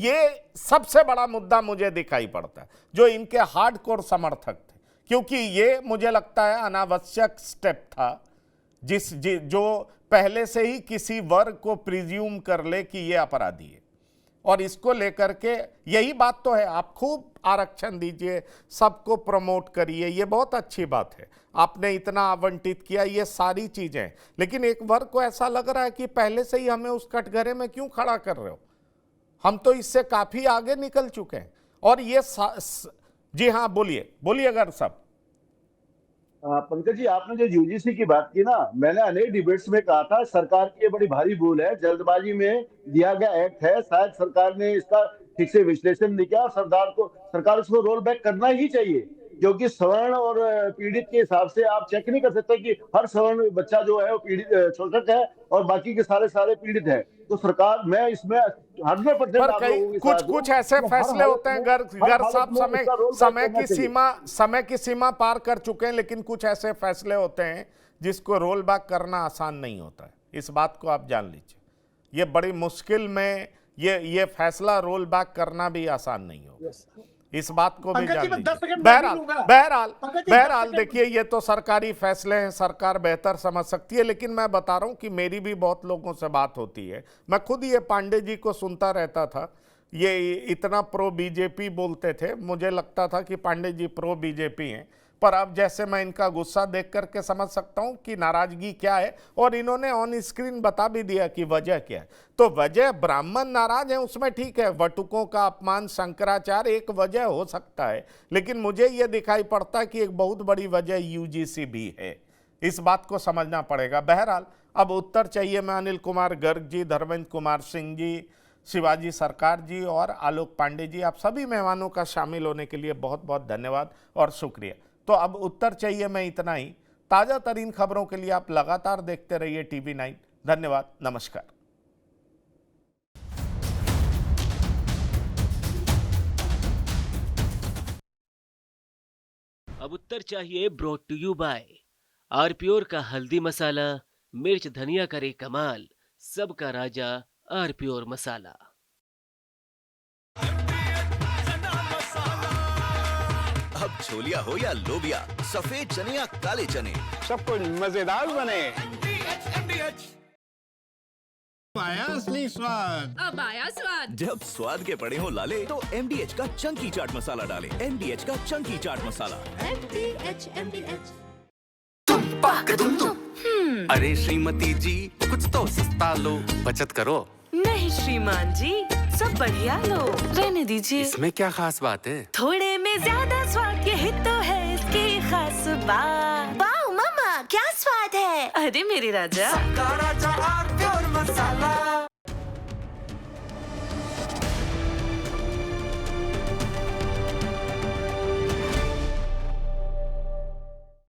ये सबसे बड़ा मुद्दा मुझे दिखाई पड़ता है, जो इनके हार्डकोर समर्थक थे, क्योंकि ये मुझे लगता है अनावश्यक स्टेप था, जो पहले से ही किसी वर्ग को प्रिज्यूम कर ले कि ये अपराधी है। और इसको लेकर के यही बात तो है, आप खूब आरक्षण दीजिए, सबको प्रमोट करिए, ये बहुत अच्छी बात है, आपने इतना आवंटित किया, ये सारी चीजें। लेकिन एक वर्ग को ऐसा लग रहा है कि पहले से ही हमें उस कटघरे में क्यों खड़ा कर रहे हो, हम तो इससे काफी आगे निकल चुके हैं। और ये जी हाँ, बोलिए गर्ग साहब। पंकज जी, आपने जो यूजीसी की बात की ना, मैंने अनेक डिबेट्स में कहा था सरकार की ये बड़ी भारी भूल है, जल्दबाजी में दिया गया एक्ट है, शायद सरकार ने इसका ठीक से विश्लेषण नहीं किया। सरकार इसको रोल बैक करना ही चाहिए, क्योंकि सवर्ण और पीड़ित के हिसाब से आप चेक नहीं कर सकते कि हर सवर्ण बच्चा जो है वो पीड़ित शोषक है और बाकी के सारे पीड़ित है। तो सरकार, मैं इसमें 100% पर आप कई लोगों के साथ हूं। कुछ ऐसे फैसले होते हैं गर्ग साहब, समय की सीमा पार कर चुके हैं, लेकिन कुछ ऐसे फैसले होते हैं जिसको रोल बैक करना आसान नहीं होता है। इस बात को आप जान लीजिए, ये बड़ी मुश्किल में ये फैसला रोल बैक करना भी आसान नहीं होगा। इस बात को भी जान लीजिए। बहरहाल देखिए, ये तो सरकारी फैसले हैं, सरकार बेहतर समझ सकती है, लेकिन मैं बता रहा हूं कि मेरी भी बहुत लोगों से बात होती है। मैं खुद ये पांडे जी को सुनता रहता था, ये इतना प्रो बीजेपी बोलते थे, मुझे लगता था कि पांडे जी प्रो बीजेपी हैं, पर अब जैसे मैं इनका गुस्सा देख करके समझ सकता हूं कि नाराजगी क्या है, और इन्होंने ऑन स्क्रीन बता भी दिया कि वजह क्या है। तो वजह ब्राह्मण नाराज है उसमें ठीक है, वटुकों का अपमान, शंकराचार्य एक वजह हो सकता है, लेकिन मुझे यह दिखाई पड़ता है कि एक बहुत बड़ी वजह यूजीसी भी है। इस बात को समझना पड़ेगा। बहरहाल अब उत्तर चाहिए। मैं अनिल कुमार गर्ग जी, धर्मेंद्र कुमार सिंह जी, शिवाजी सरकार जी और आलोक पांडे जी, आप सभी मेहमानों का शामिल होने के लिए बहुत बहुत धन्यवाद और शुक्रिया। तो अब उत्तर चाहिए मैं इतना ही। ताज़ा तरीन खबरों के लिए आप लगातार देखते रहिए TV9। धन्यवाद, नमस्कार। अब उत्तर चाहिए ब्रॉट टू यू बाय आरप्योर का हल्दी मसाला, मिर्च धनिया करे कमाल, सबका राजा आरप्योर मसाला। अब छोलिया हो या लोबिया, सफेद चने या काले चने, सब कुछ मजेदार बने। आया असली स्वाद। अब आया स्वाद। जब स्वाद के पड़े हो लाले तो MDH का चंकी चाट मसाला डालें। MDH का चंकी चाट मसाला। MDH। अरे श्रीमती जी, कुछ तो सस्ता लो, बचत करो। नहीं श्रीमान जी, सब बढ़िया लो, रहने दीजिए। इसमें क्या खास बात है? थोड़े में ज्यादा स्वाद, यही तो है इसकी खास बात। वाओ मम्मा, क्या स्वाद है। अरे मेरे राजा, सबका राजा आरप्योर मसाला।